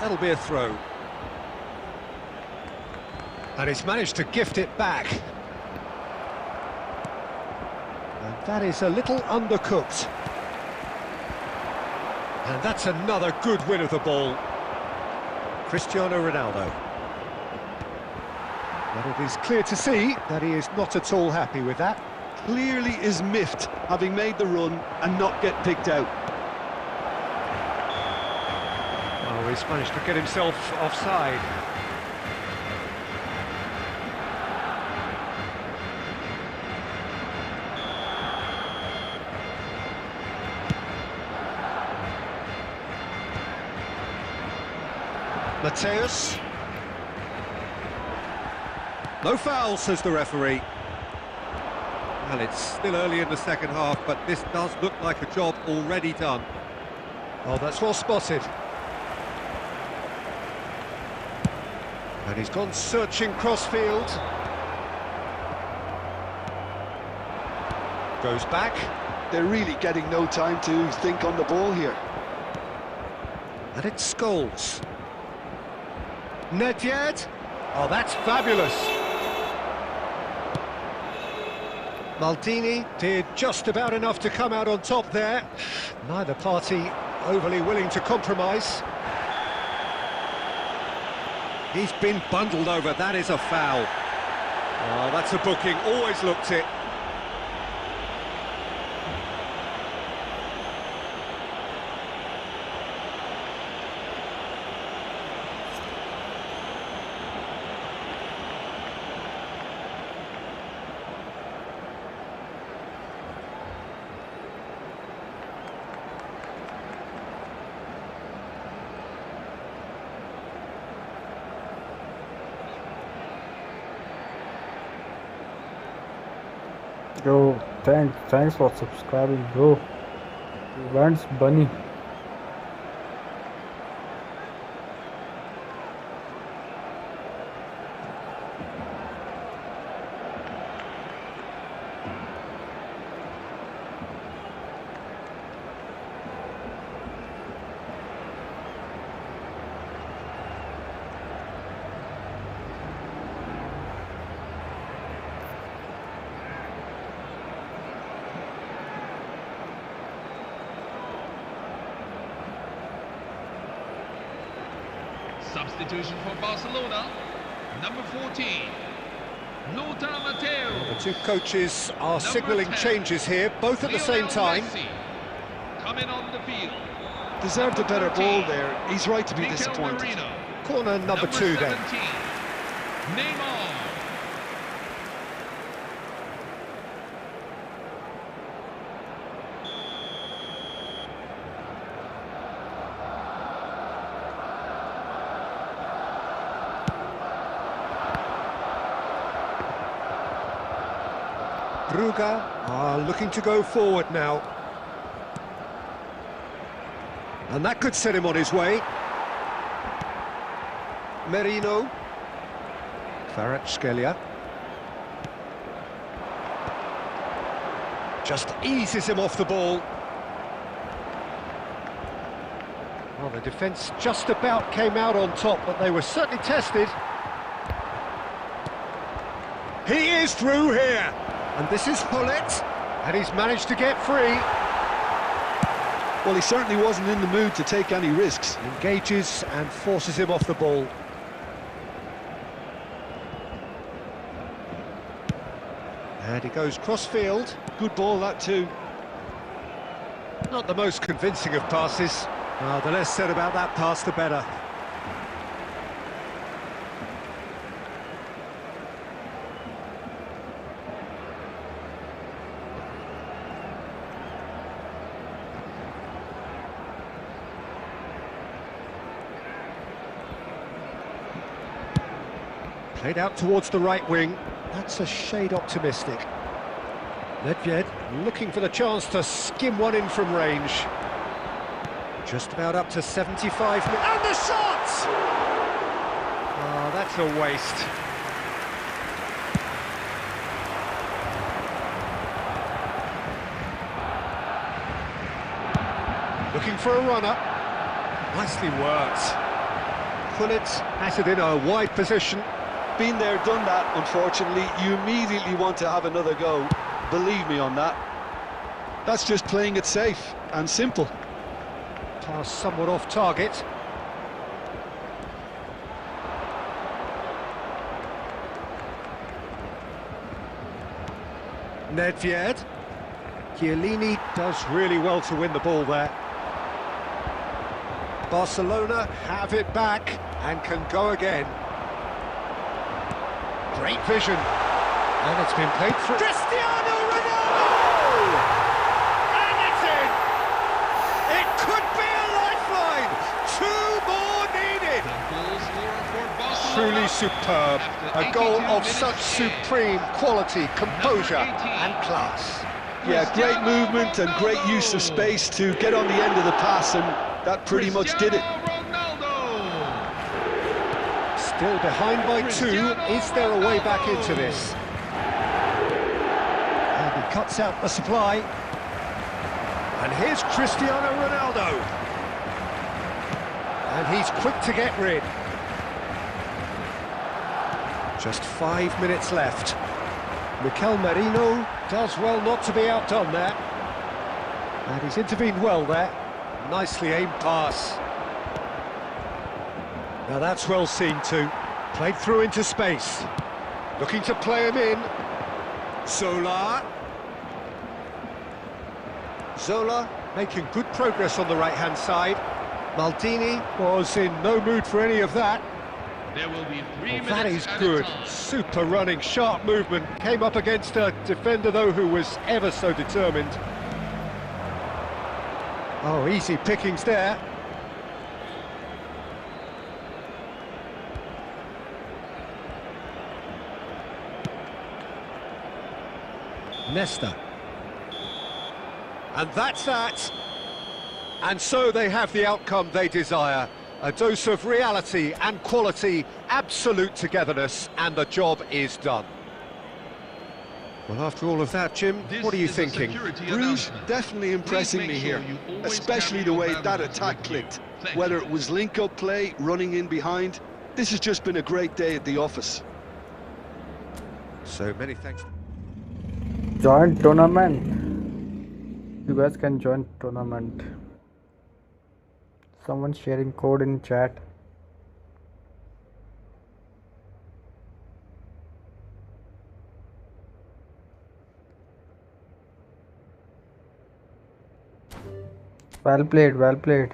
That'll be a throw. And he's managed to gift it back. And that is a little undercooked. And that's another good win of the ball. Cristiano Ronaldo. But it is clear to see that he is not at all happy with that. Clearly is miffed, having made the run and not get picked out. Oh, he's managed to get himself offside. Mateus. No foul, says the referee. Well, it's still early in the second half, but this does look like a job already done. Oh, that's well spotted. And he's gone searching crossfield. Goes back. They're really getting no time to think on the ball here. And it's Scholes. Nedved. Oh, that's fabulous. Maldini did just about enough to come out on top there. Neither party overly willing to compromise. He's been bundled over. That is a foul. Oh, that's a booking. Always looked it. Yo, thanks for subscribing, bro. Vance Bunny. Substitution for Barcelona, number 14, Lothar Matthäus. The two coaches are Number signalling 10, changes here, both at the same Lionel time. Messi, coming on the field. Deserved a better ball there. He's right to be Mikel disappointed. Merino, Corner number 2 then. 17, Neymar. Brugge are looking to go forward now. And that could set him on his way. Merino. Kvaratskhelia. Just eases him off the ball. Well, the defence just about came out on top, but they were certainly tested. He is through here. And this is Pullet, and he's managed to get free. Well, he certainly wasn't in the mood to take any risks. Engages and forces him off the ball. And he goes cross-field. Good ball, that too. Not the most convincing of passes. The less said about that pass, the better. Played out towards the right wing. That's a shade optimistic. Nedved looking for the chance to skim one in from range. Just about up to 75 minutes. And the shot! Oh, that's a waste. Looking for a runner. Nicely worked. Pullet has it in a wide position. Been there, done that, unfortunately. You immediately want to have another go. Believe me on that. That's just playing it safe and simple. Pass somewhat off target. Nedved. Chiellini does really well to win the ball there. Barcelona have it back and can go again. Great vision. And it's been played through. Cristiano Ronaldo! And it's in! It could be a lifeline! Two more needed! Truly superb. A goal of such supreme quality, composure and class. Yeah, great movement and great use of space to get on the end of the pass, and that pretty much did it. Still behind by two. Is there a way back into this? And he cuts out the supply. And here's Cristiano Ronaldo. And he's quick to get rid. Just 5 minutes left. Mikel Merino does well not to be outdone there. And he's intervened well there. Nicely aimed pass. Now that's well seen too. Played through into space. Looking to play him in. Zola. Zola making good progress on the right-hand side. Maldini was in no mood for any of that. There will be 3 minutes. That is good. Super running, sharp movement. Came up against a defender, though, who was ever so determined. Oh, easy pickings there. Nesta. And that's that. And so they have the outcome they desire. A dose of reality and quality, absolute togetherness, and the job is done. Well, after all of that, Jim, what are you thinking? Bruges definitely impressing me here, especially the way that attack clicked. Whether it was link-up play, running in behind, this has just been a great day at the office. So many thanks. Join tournament. You guys can join tournament. Someone sharing code in chat. Well played, well played.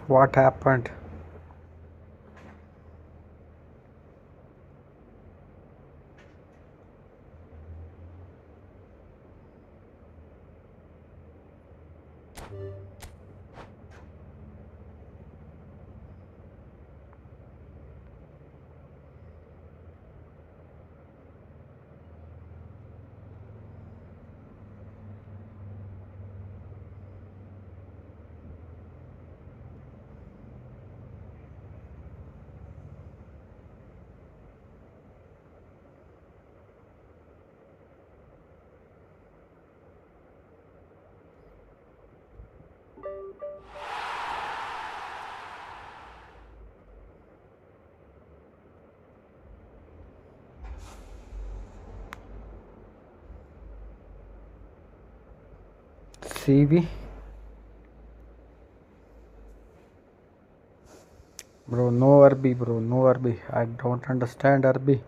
What happened? CV? Bro, no Arabic, bro, no Arabic. I don't understand Arabic.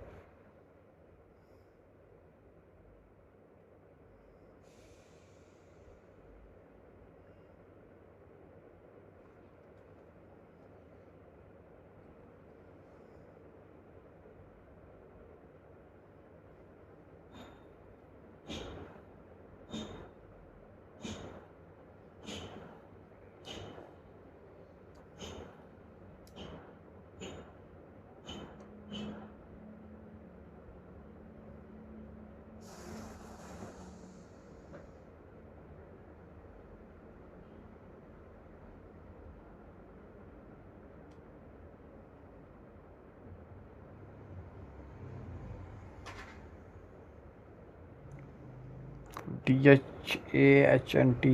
DHAHNT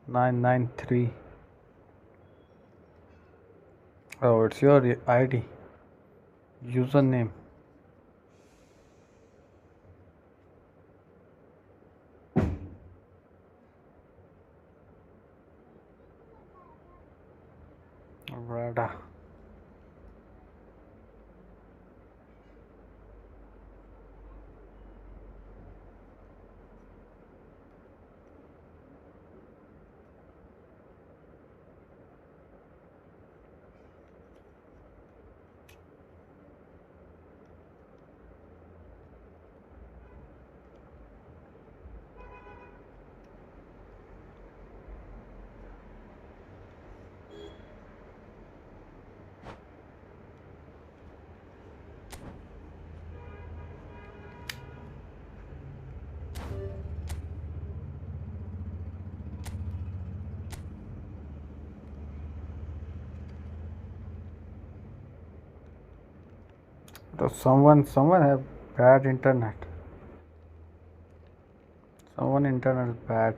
1993. Oh, it's your ID, username. Rada. So someone have bad internet. Someone internet is bad.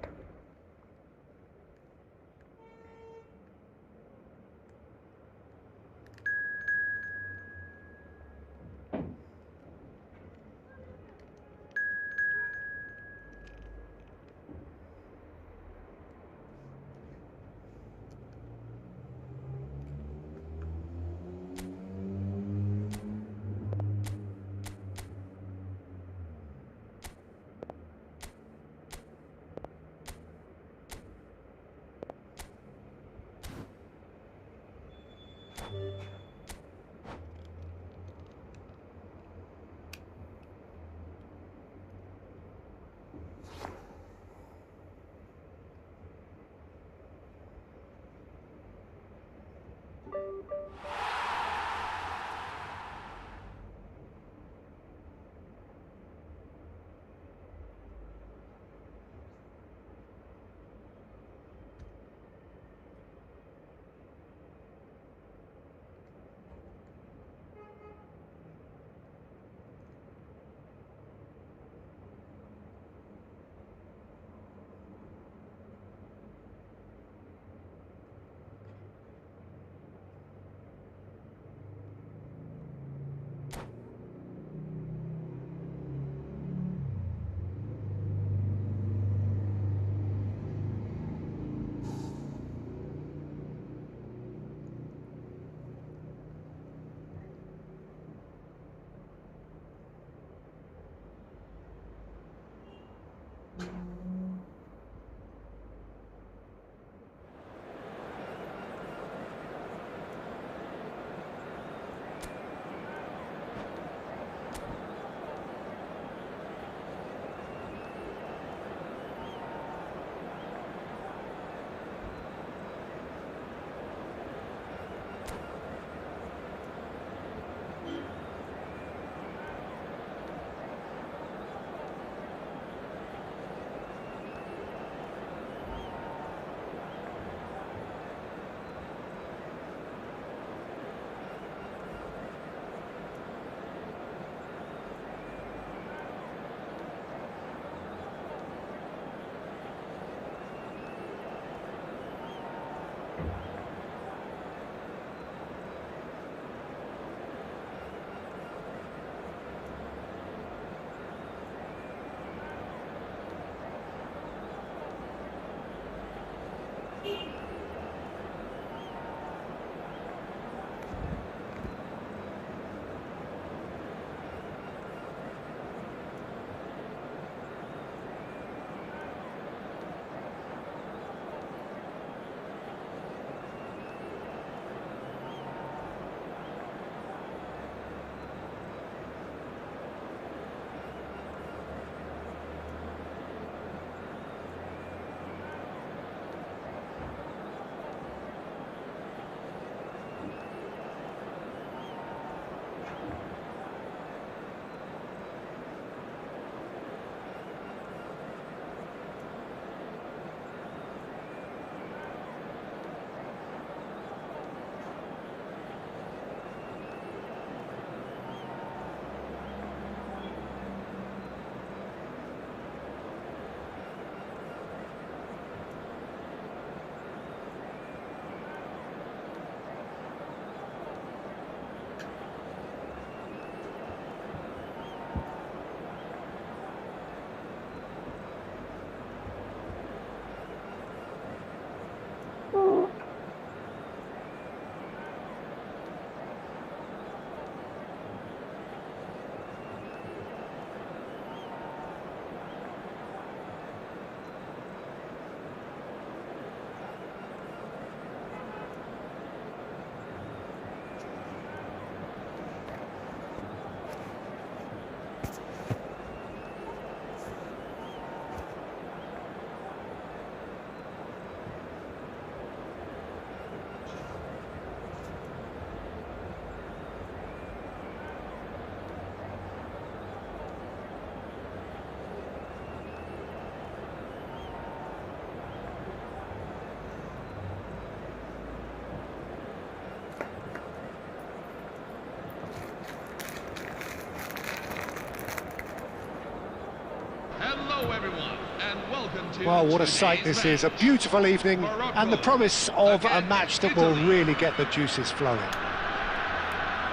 Hello everyone, and welcome to Well, what a sight this is. A beautiful evening and the promise of a match that will really get the juices flowing.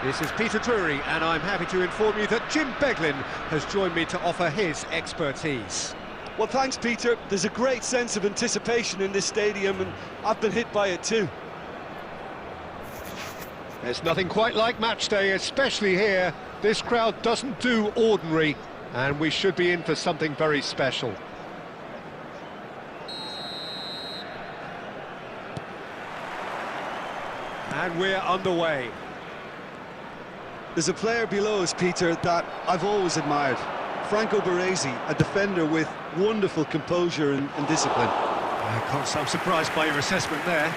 This is Peter Drury, and I'm happy to inform you that Jim Beglin has joined me to offer his expertise. Well, thanks, Peter. There's a great sense of anticipation in this stadium, and I've been hit by it too. There's nothing quite like match day, especially here. This crowd doesn't do ordinary, and we should be in for something very special. And we're underway. There's a player below us, Peter, that I've always admired. Franco Baresi, a defender with wonderful composure and discipline. I can't say I'm surprised by your assessment there.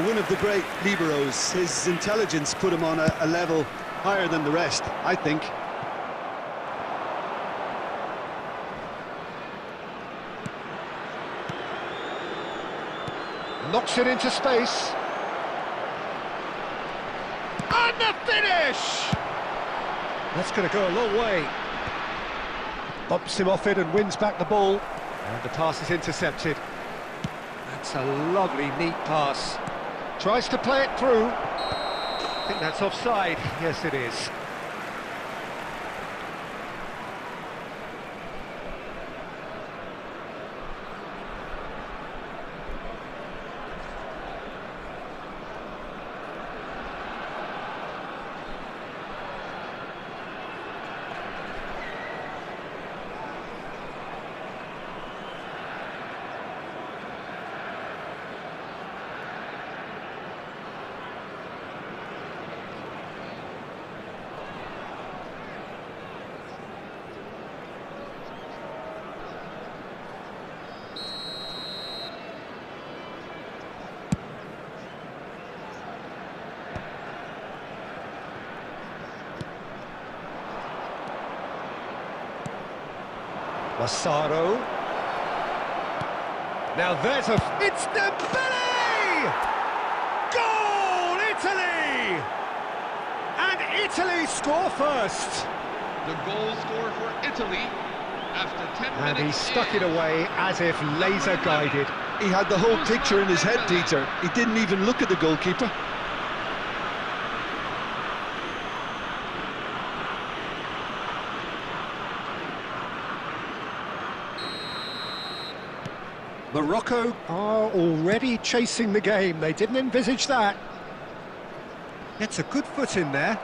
One of the great liberos. His intelligence put him on a level higher than the rest, I think. Knocks it into space. And the finish! That's going to go a long way. Bumps him off it and wins back the ball. And the pass is intercepted. That's a lovely, neat pass. Tries to play it through. I think that's offside. Yes, it is. Massaro. Now there's a... It's Dembele! Goal, Italy! And Italy score first. the goal scored for Italy after 10 minutes. And he stuck it away as if laser guided. He had the whole picture in his head, Peter. He didn't even look at the goalkeeper. Morocco are already chasing the game. They didn't envisage that. Gets a good foot in there.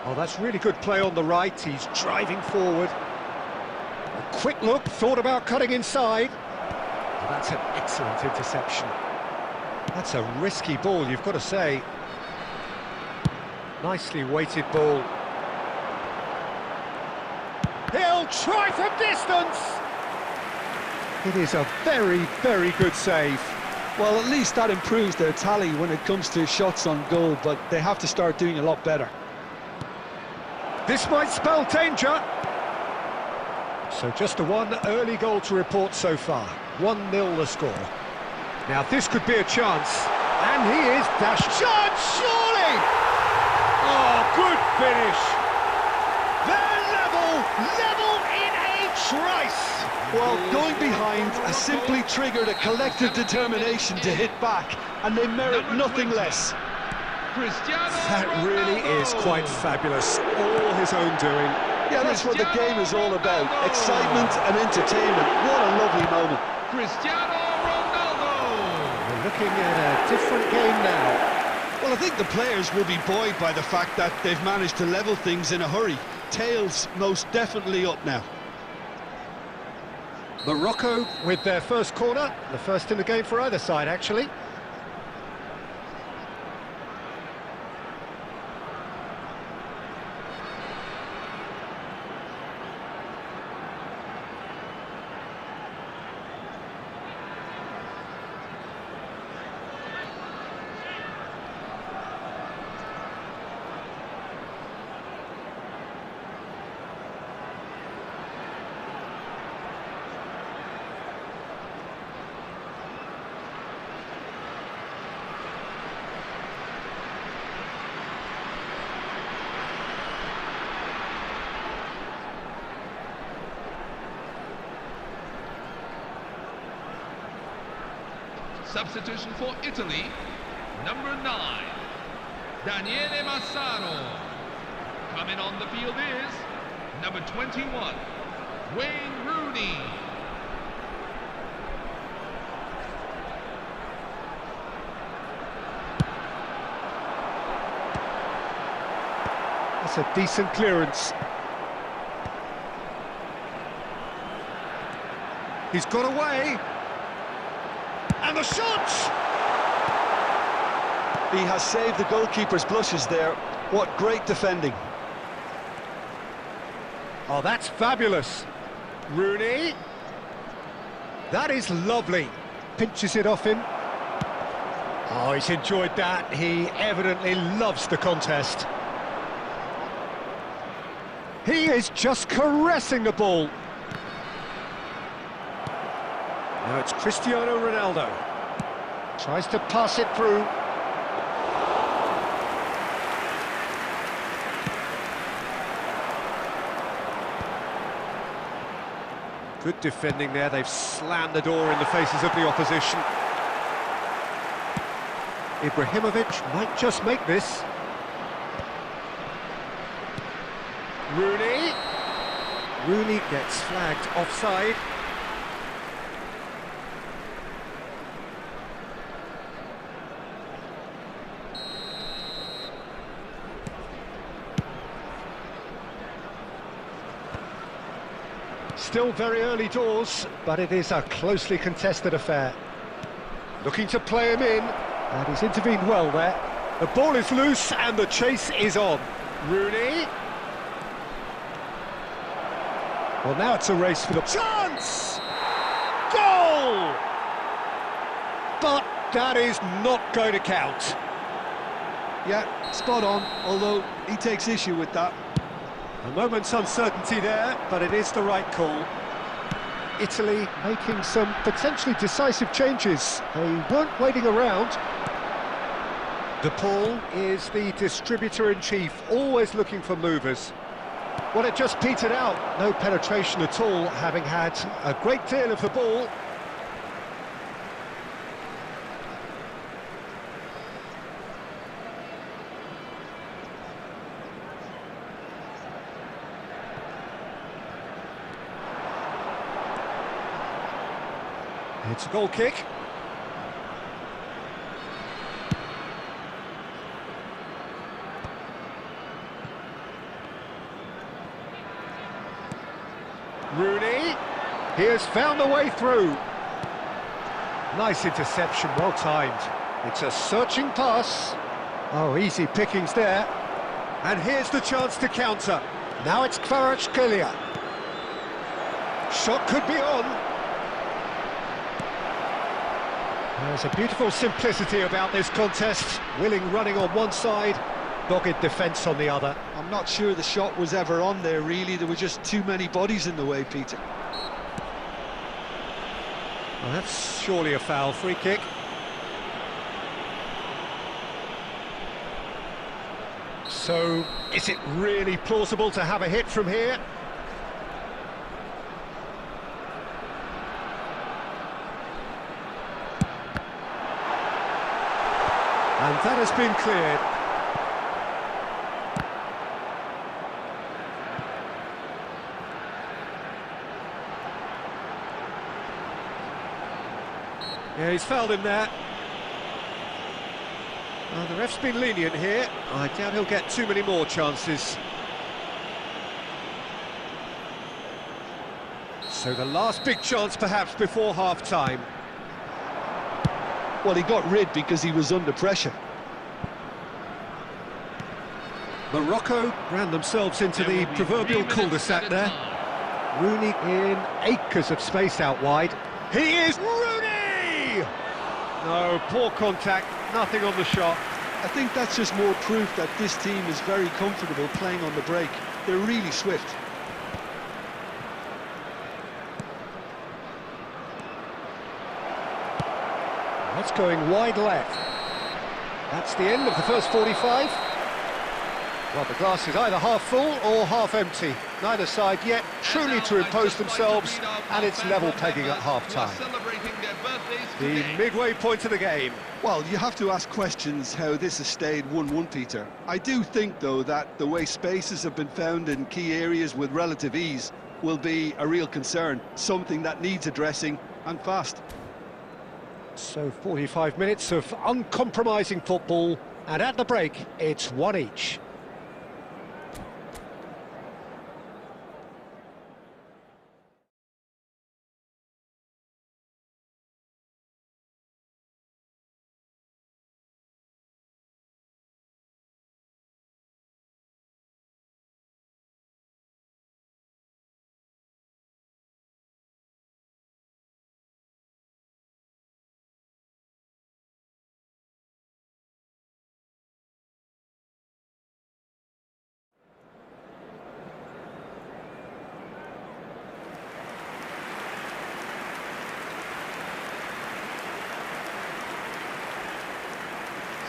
Oh, that's really good play on the right. He's driving forward. A quick look, thought about cutting inside. Oh, that's an excellent interception. That's a risky ball, you've got to say. Nicely weighted ball. He'll try from distance! It is a very, very good save. Well, at least that improves their tally when it comes to shots on goal, but they have to start doing a lot better. This might spell danger. So just a one early goal to report so far. 1-0 the score. Now this could be a chance. And he is dashed. Shot, surely! Oh, good finish. They're level in a trice. Well, going behind has simply triggered a collective determination to hit back, and they merit nothing less. That really is quite fabulous. All his own doing. Yeah, that's what the game is all about. Excitement and entertainment. What a lovely moment. Cristiano Ronaldo! We're looking at a different game now. Well, I think the players will be buoyed by the fact that they've managed to level things in a hurry. Tails most definitely up now. Morocco with their first corner, the first in the game for either side, actually. Substitution for Italy, number 9, Daniele Massaro. Coming on the field is number 21, Wayne Rooney. That's a decent clearance. He's got away. And the shot! He has saved the goalkeeper's blushes there. What great defending. Oh, that's fabulous. Rooney. That is lovely. Pinches it off him. Oh, he's enjoyed that. He evidently loves the contest. He is just caressing the ball. Now it's Cristiano Ronaldo. Tries to pass it through. Good defending there. They've slammed the door in the faces of the opposition. Ibrahimovic might just make this. Rooney. Rooney gets flagged offside. Still very early doors, but it is a closely contested affair. Looking to play him in, and he's intervened well there. The ball is loose and the chase is on. Rooney. Well, now it's a race for the chance! Goal! But that is not going to count. Yeah, spot on, although he takes issue with that. A moment's uncertainty there, but it is the right call. Italy making some potentially decisive changes. They weren't waiting around. De Paul is the distributor-in-chief, always looking for movers. Well, it just petered out. No penetration at all, having had a great deal of the ball. It's a goal kick. Rooney, he has found a way through. Nice interception, well timed. It's a searching pass. Oh, easy pickings there. And here's the chance to counter. Now it's Kvaratskhelia. Shot could be on. There's a beautiful simplicity about this contest. Willing running on one side, dogged defence on the other. I'm not sure the shot was ever on there, really. There were just too many bodies in the way, Peter. Well, that's surely a foul. Free kick. So, is it really plausible to have a hit from here? And that has been cleared. Yeah, he's fouled him there. Well, the ref's been lenient here. I doubt he'll get too many more chances. So the last big chance perhaps before half-time. Well, he got rid because he was under pressure. Morocco ran themselves into the proverbial cul-de-sac there. Rooney in acres of space out wide. He is Rooney! No, poor contact, nothing on the shot. I think that's just more proof that this team is very comfortable playing on the break. They're really swift. That's going wide left. That's the end of the first 45. Well, the glass is either half full or half empty. Neither side yet truly to impose themselves, and it's level pegging at half-time. The midway point of the game. Well, you have to ask questions how this has stayed 1-1, Peter. I do think, though, that the way spaces have been found in key areas with relative ease will be a real concern, something that needs addressing, and fast. So 45 minutes of uncompromising football, and at the break, it's one each.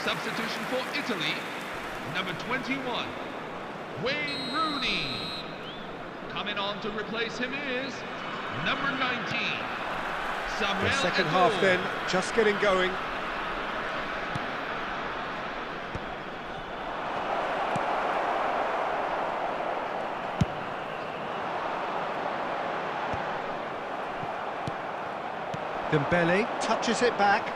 Substitution for Italy, number 21, Wayne Rooney. Coming on to replace him is number 19, Samuel The second Eto'o. half then, just getting going. Dembele touches it back.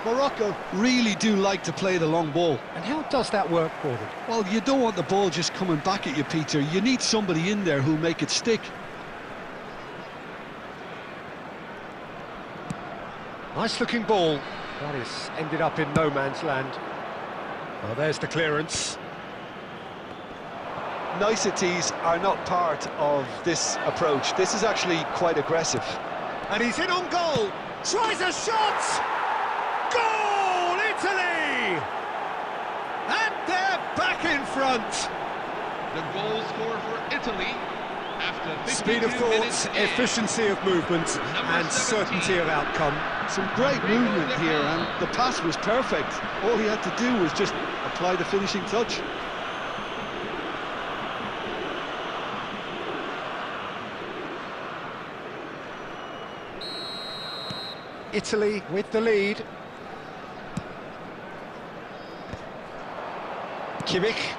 Morocco really do like to play the long ball. And how does that work for them? Well, you don't want the ball just coming back at you, Peter. You need somebody in there who'll make it stick. Nice looking ball. That is ended up in no man's land. Well, there's the clearance. Niceties are not part of this approach. This is actually quite aggressive. And he's in on goal. Tries a shot! Goal, Italy! And they're back in front. The goal scorer for Italy after 52 Speed of thought, minutes is efficiency of movement, and 17. certainty of outcome. Some great movement here, and the pass was perfect. All he had to do was just apply the finishing touch. Italy with the lead. Kimmich.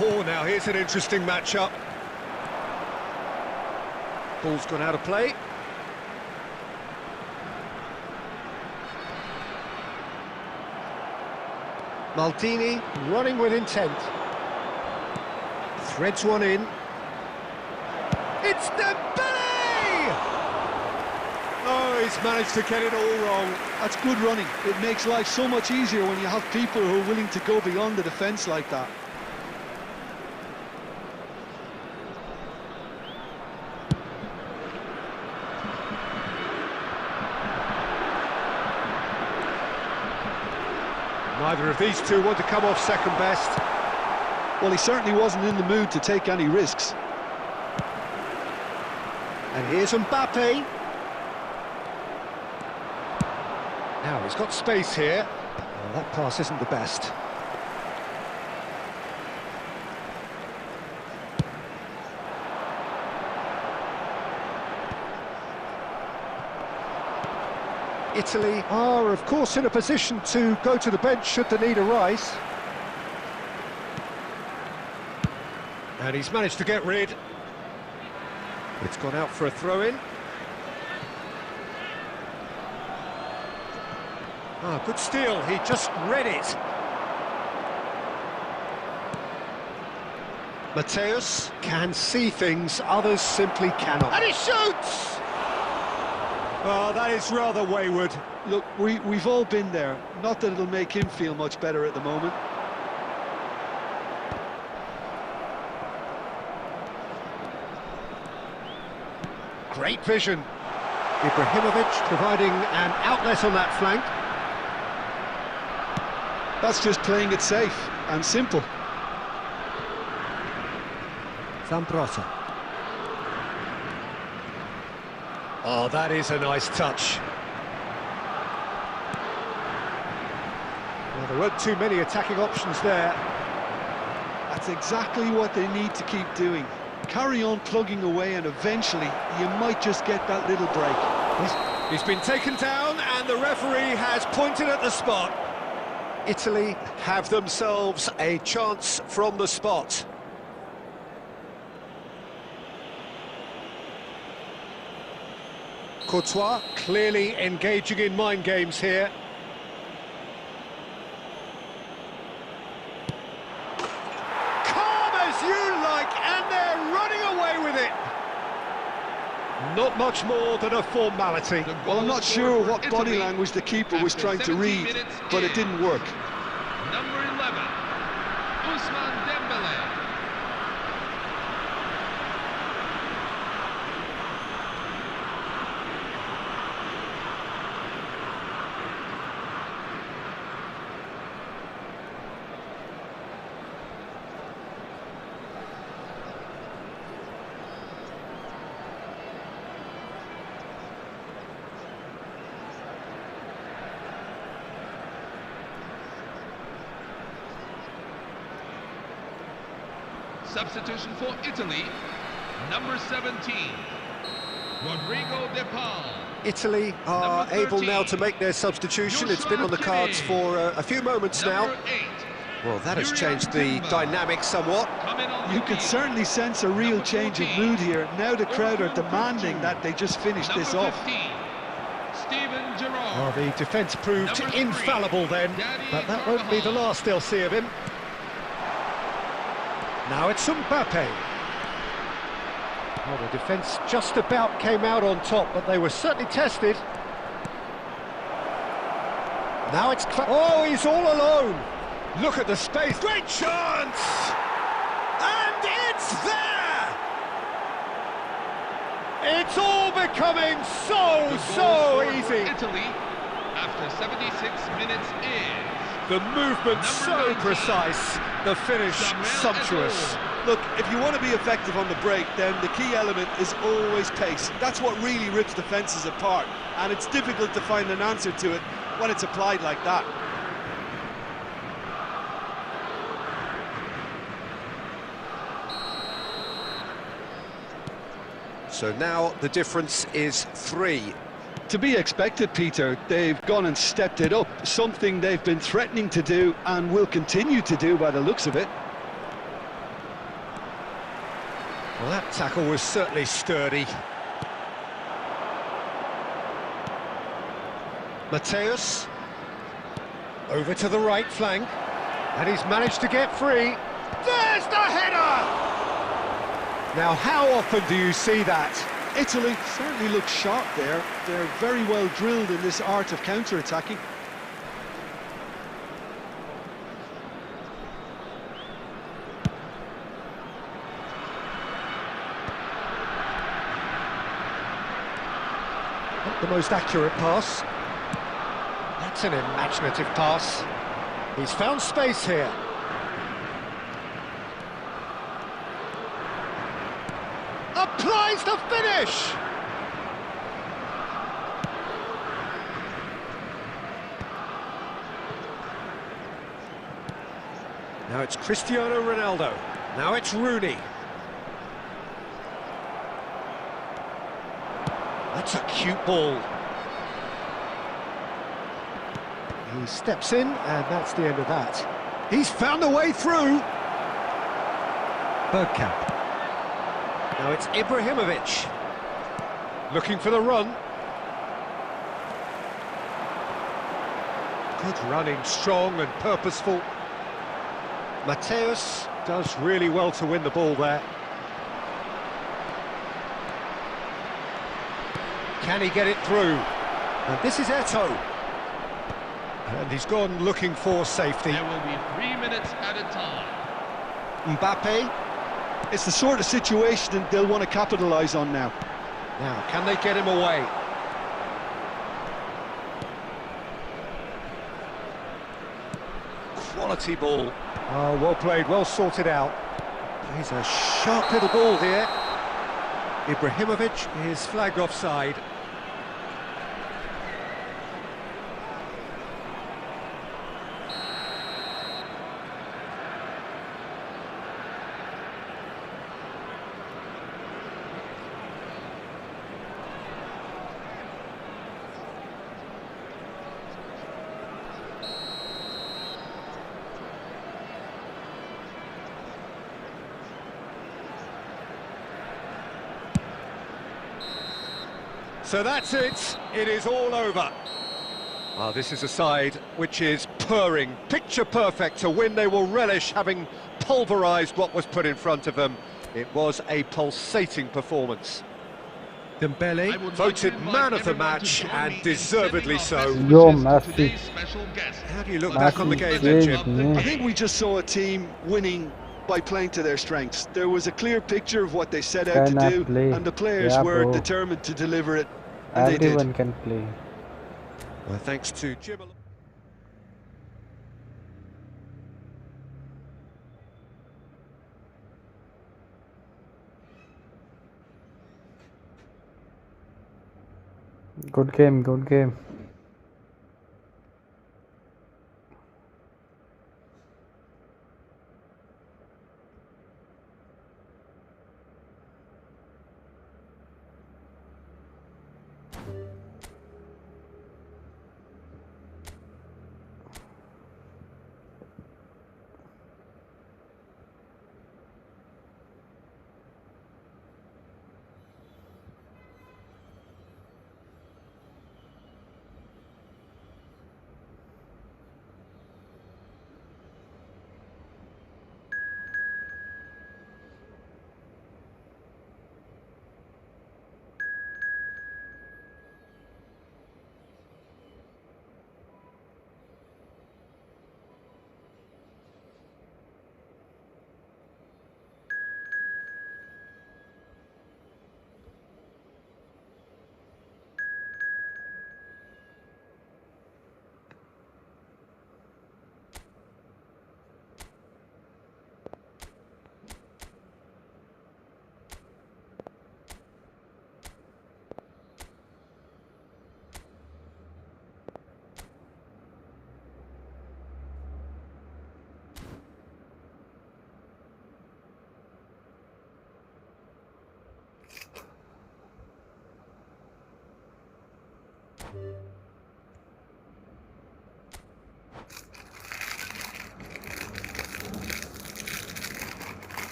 Oh, now here's an interesting matchup. Ball's gone out of play. Maldini running with intent. Threads one in. It's Dembele! Oh, he's managed to get it all wrong. That's good running. It makes life so much easier when you have people who are willing to go beyond the defence like that. Neither of these two want to come off second best. Well, he certainly wasn't in the mood to take any risks. And here's Mbappe. Now he's got space here. Well, that pass isn't the best. Italy are, of course, in a position to go to the bench should the need arise. And he's managed to get rid. It's gone out for a throw-in. Ah, good steal, he just read it. Mateus can see things others simply cannot. And he shoots! Oh, that is rather wayward. Look, we've all been there. Not that it'll make him feel much better at the moment. Great vision. Ibrahimovic providing an outlet on that flank. That's just playing it safe and simple. Zambrotta. Oh, that is a nice touch. Well, there weren't too many attacking options there. That's exactly what they need to keep doing. Carry on plugging away, and eventually you might just get that little break. He's been taken down, and the referee has pointed at the spot. Italy have themselves a chance from the spot. Courtois clearly engaging in mind games here. Calm as you like, and they're running away with it. Not much more than a formality. Well, I'm not sure what body language the keeper was trying to read, but it didn't work. Number 11, Ousmane Dembélé. Substitution for Italy, number 17, Rodrigo De Paul. Italy are able now to make their substitution. It's been on the cards for a few moments now. Well, that has changed the dynamic somewhat. You can certainly sense a real change of mood here. Now the crowd are demanding that they just finish this off. Well, the defence proved infallible then, but that won't be the last they'll see of him. Now it's Mbappe. Well, the defence just about came out on top, but they were certainly tested. Now it's... Oh, he's all alone! Look at the space. Great chance! And it's there! It's all becoming so easy. Italy, after 76 minutes is... The movement so precise, the finish sumptuous. Look, if you want to be effective on the break, then the key element is always pace. That's what really rips defences apart, and it's difficult to find an answer to it when it's applied like that. So now the difference is 3. To be expected, Peter. They've gone and stepped it up, something they've been threatening to do and will continue to do by the looks of it. Well, that tackle was certainly sturdy. Mateus, over to the right flank, and he's managed to get free. There's the header! Now, how often do you see that? Italy certainly look sharp there. They're very well drilled in this art of counter-attacking. Not the most accurate pass. That's an imaginative pass. He's found space here. Applies the finish! Now it's Cristiano Ronaldo. Now it's Rooney. That's a cute ball. He steps in, and that's the end of that. He's found a way through. Bergkamp. Now it's Ibrahimovic. Looking for the run. Good running, strong and purposeful. Mateus does really well to win the ball there. Can he get it through? And this is Eto'o. And he's gone looking for safety. There will be 3 minutes at a time. Mbappe. It's the sort of situation that they'll want to capitalise on now. Now, can they get him away? Quality ball. Oh, well played, well sorted out. He's a sharp little ball here. Ibrahimovic is flagged offside. So that's it. It is all over. This is a side which is purring, picture perfect to win. They will relish having pulverised what was put in front of them. It was a pulsating performance. Dembele voted man of the match, and deservedly so. Yo, Messi. How do you look back on the game then, Jim? I think we just saw a team winning by playing to their strengths. There was a clear picture of what they set out to do, and the players were determined to deliver it, and they did. Everyone can play. Well, thanks to Jim. Good game, good game.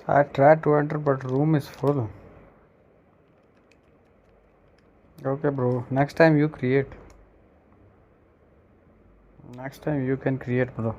I tried to enter, but room is full. Okay, bro. Next time you create. Next time you can create, bro.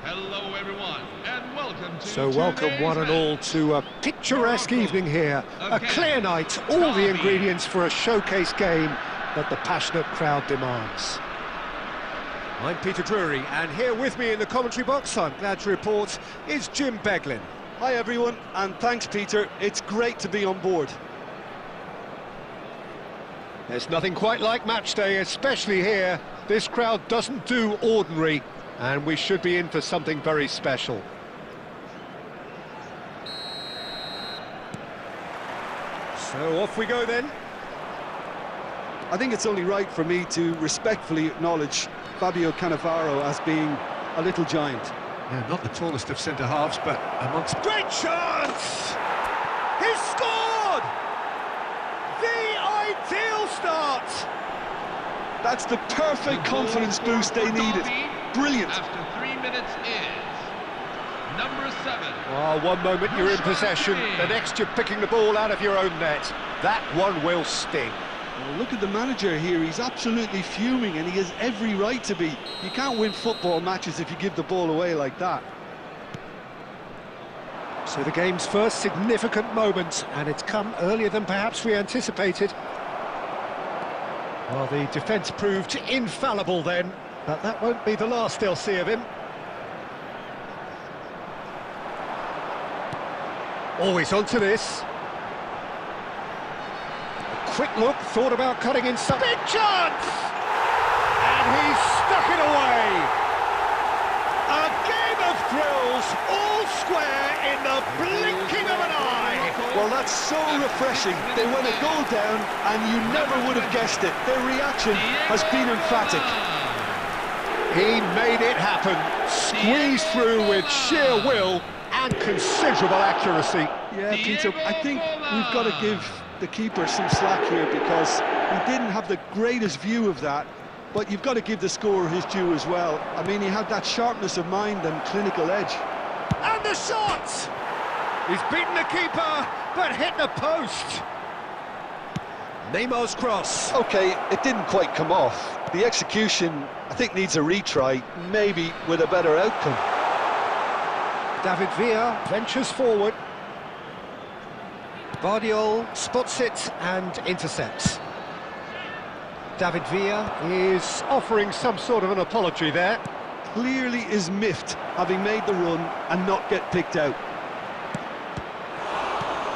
Hello, everyone, and welcome to So welcome one and all to a picturesque evening here. A clear night, all the ingredients for a showcase game that the passionate crowd demands. I'm Peter Drury, and here with me in the commentary box, I'm glad to report, is Jim Beglin. Hi everyone, and thanks Peter, it's great to be on board. There's nothing quite like match day, especially here. This crowd doesn't do ordinary, and we should be in for something very special. So off we go then. I think it's only right for me to respectfully acknowledge Fabio Cannavaro as being a little giant. Yeah, not the tallest of centre-halves, but amongst... Great chance! He's scored! The ideal start! That's the perfect confidence boost they needed. Brilliant. After 3 minutes is number 7. Oh, one moment you're in possession, the next you're picking the ball out of your own net. That one will sting. Well, look at the manager here, he's absolutely fuming and he has every right to be. You can't win football matches if you give the ball away like that. So the game's first significant moment, and it's come earlier than perhaps we anticipated. Well, the defence proved infallible then, but that won't be the last they'll see of him. Always onto this. Quick look, thought about cutting inside. Big chance! And he's stuck it away! A game of thrills, all square in the blinking of an eye! Well, that's so refreshing. They went a goal down and you never would have guessed it. Their reaction has been emphatic. He made it happen, squeezed through with sheer will and considerable accuracy. Yeah, Peter, I think we've got to give the keeper some slack here because he didn't have the greatest view of that, but you've got to give the scorer his due as well. I mean, he had that sharpness of mind and clinical edge. And the shot! He's beaten the keeper, but hit the post. Neymar's cross. Okay, it didn't quite come off. The execution, I think, needs a retry, maybe with a better outcome. David Villa ventures forward. Vardiol spots it and intercepts. David Villa is offering some sort of an apology there. Clearly is miffed, having made the run and not get picked out.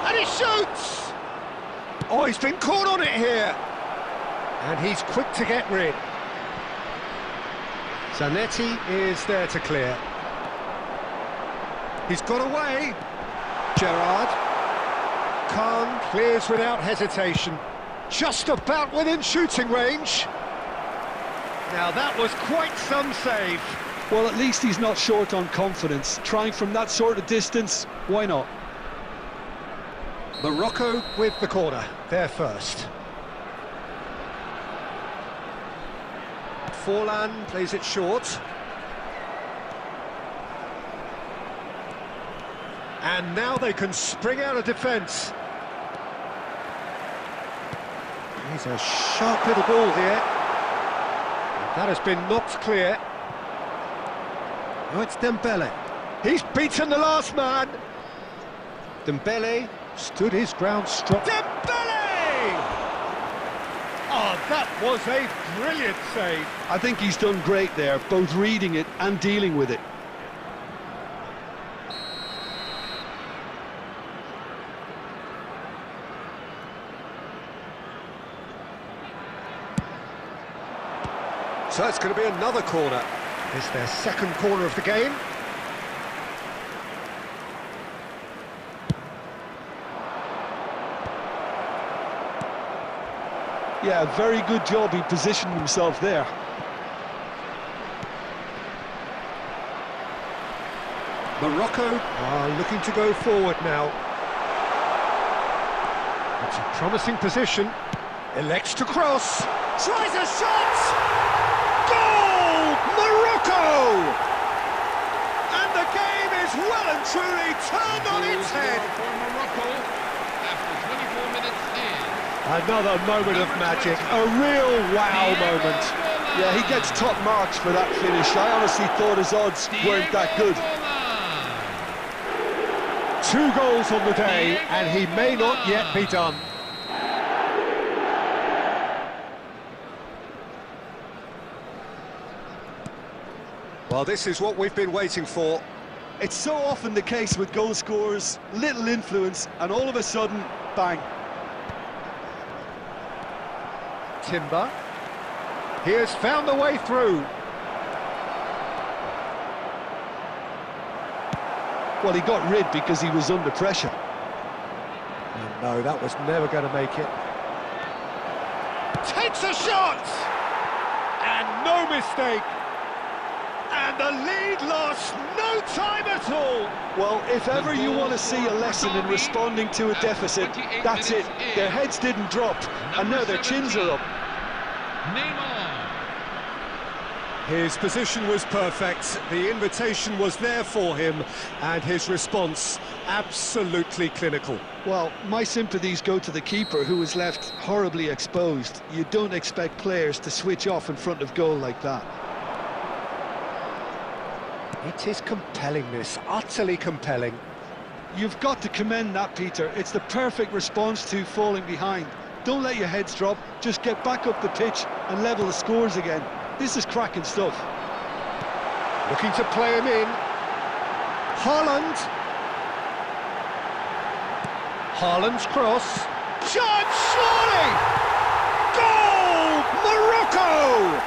And he shoots! Oh, he's been caught on it here. And he's quick to get rid. Zanetti is there to clear. He's got away. Gerrard. Khan clears without hesitation. Just about within shooting range. Now that was quite some save. Well, at least he's not short on confidence. Trying from that sort of distance, why not? Morocco with the corner, they're first. Forlan plays it short. And now they can spring out of defence. He's a sharp little ball here. That has been knocked clear. Now it's Dembele. He's beaten the last man. Dembele stood his ground strong. Dembele! Oh, that was a brilliant save. I think he's done great there, both reading it and dealing with it. So it's going to be another corner. It's their second corner of the game. Yeah, very good job. He positioned himself there. Morocco are looking to go forward now. It's a promising position. Elects to cross. Tries a shot! Goal! Morocco! And the game is well and truly turned on its head. For Morocco, after 24 minutes in. Another moment of magic, a real wow moment. Yeah, he gets top marks for that finish. I honestly thought his odds weren't that good. 2 goals on the day, and he may not yet be done. Well, this is what we've been waiting for. It's so often the case with goal scorers, little influence, and all of a sudden, bang. Timber. He has found the way through. Well, he got rid because he was under pressure. And no, that was never going to make it. Takes a shot! And no mistake. And the lead lost no time at all. Well, if ever you want to see a lesson in responding to a deficit, that's it. Their heads didn't drop, and now their chins are up. His position was perfect, the invitation was there for him, and his response absolutely clinical. Well, my sympathies go to the keeper, who was left horribly exposed. You don't expect players to switch off in front of goal like that. It is compelling, this, utterly compelling. You've got to commend that, Peter. It's the perfect response to falling behind. Don't let your heads drop, just get back up the pitch and level the scores again. This is cracking stuff. Looking to play him in. Haaland. Haaland's cross. Chance, surely! Goal! Morocco!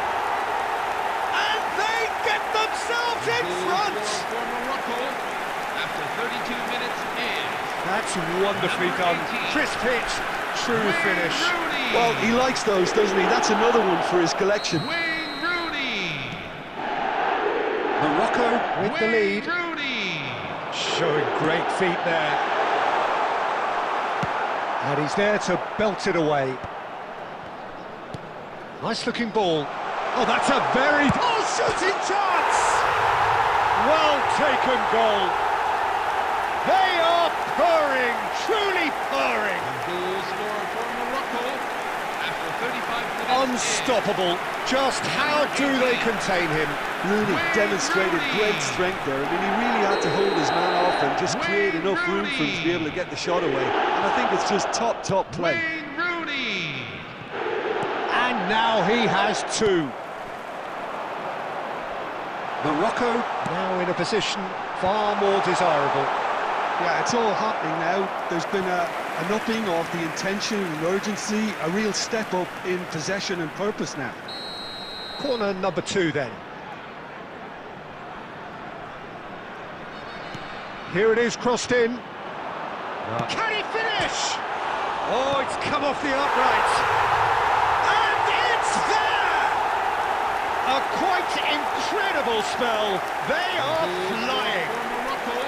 And they get themselves in front! For Morocco, after 32 minutes is... That's wonderfully done. Crisp hit, true finish. Rooney. Well, he likes those, doesn't he? That's another one for his collection. Wayne Rooney. Morocco with the lead. Rooney. Showing great feet there. And he's there to belt it away. Nice looking ball. Oh, that's a very... Oh, shooting chance! Well taken goal. They are purring, truly purring. Goal scorer for Morocco after 35 minutes. Unstoppable. Just how do they contain him? Rooney demonstrated great strength there. I mean, he really had to hold his man off and just create enough room for him to be able to get the shot away. And I think it's just top play. Wayne Rooney. And now he has 2. Morocco now in a position far more desirable. Yeah, it's all happening now. There's been an upping of the intention and urgency, a real step up in possession and purpose now. Corner number 2 then. Here it is, crossed in. Can he finish? Oh, it's come off the upright. And it's there! A quite incredible spell. They are flying. For Morocco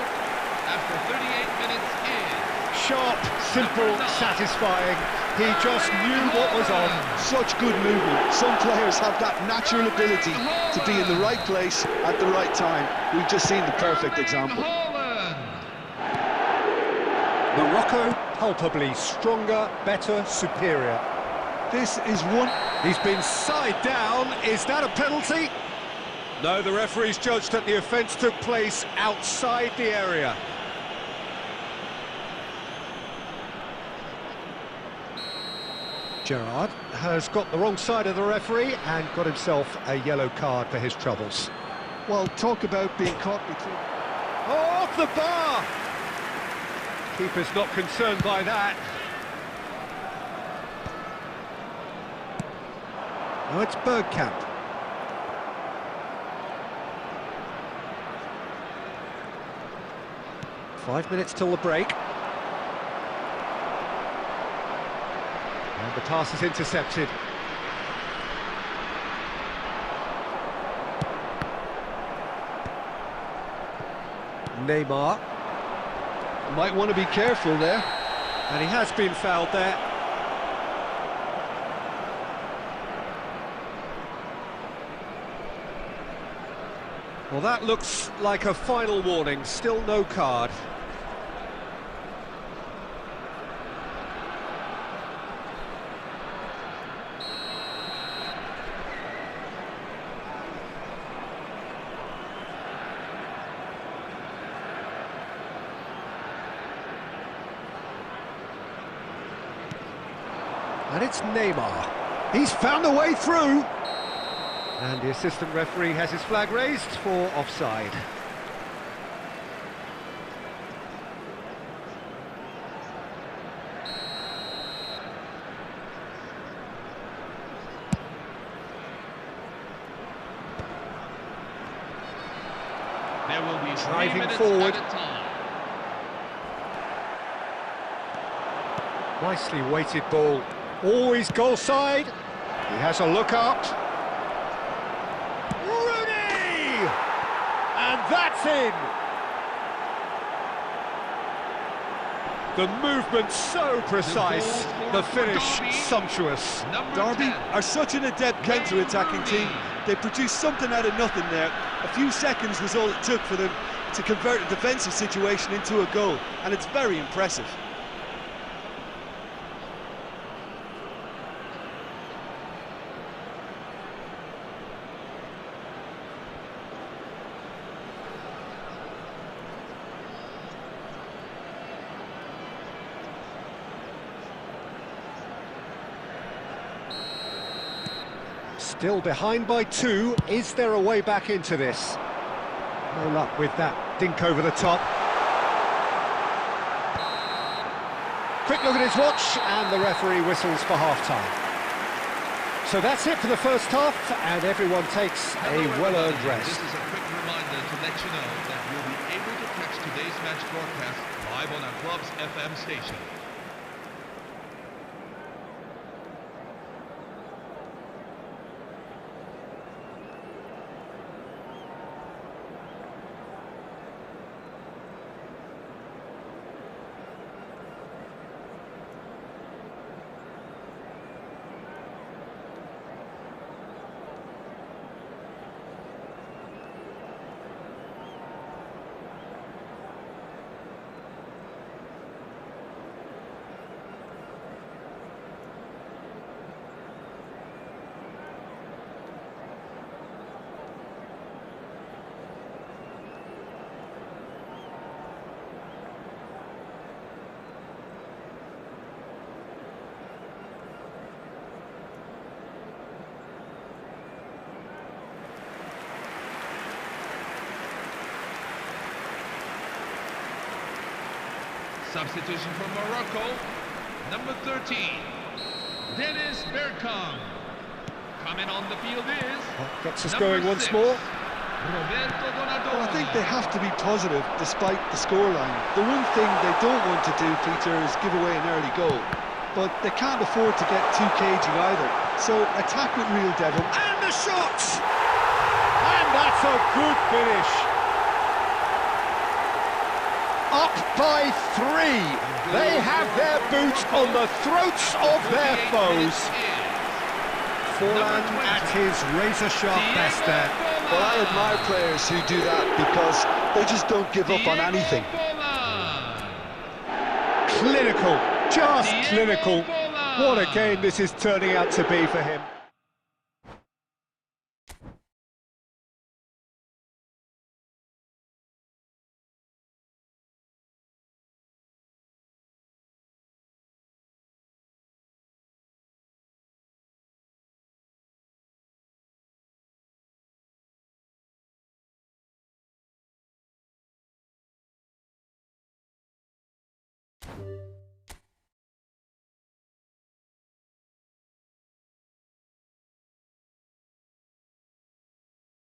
after 38 minutes is... Sharp, simple, satisfying. He just knew what was on. Such good movement. Some players have that natural ability to be in the right place at the right time. We've just seen the perfect example. Morocco, palpably stronger, better, superior. This is one... He's been side down. Is that a penalty? No, the referee's judged that the offence took place outside the area. Gerrard has got the wrong side of the referee and got himself a yellow card for his troubles. Well, talk about being caught between... Oh, off the bar! Keeper's not concerned by that. Oh, it's Bergkamp. Five minutes till the break. And the pass is intercepted. Neymar. Might want to be careful there. And he has been fouled there. Well, that looks like a final warning. Still no card. And it's Neymar. He's found a way through. And the assistant referee has his flag raised for offside. There will be Driving forward. Nicely weighted ball. Always goal side. He has a look up. Rooney! And that's in! The movement so precise, the finish sumptuous. Derby are such an adept counter-attacking team. They produced something out of nothing there. A few seconds was all it took for them to convert a defensive situation into a goal, and it's very impressive. Still behind by 2. Is there a way back into this? No luck with that dink over the top. Quick look at his watch, and the referee whistles for half-time. So that's it for the first half, and everyone takes a well-earned rest. This is a quick reminder to let you know that you'll be able to catch today's match broadcast live on our club's FM station. Substitution for Morocco, number 13, Dennis Bergkamp. Coming on the field is... Gets us going once more. Roberto Donadoni. Well, I think they have to be positive despite the scoreline. The one thing they don't want to do, Peter, is give away an early goal. But they can't afford to get too cagey either. So attack with real devil. And the shot! And that's a good finish. Up by 3. They have their boot on the throats of their foes. Forlan at his razor-sharp best there. Well, I admire players who do that because they just don't give up on anything. Clinical, just clinical. What a game this is turning out to be for him.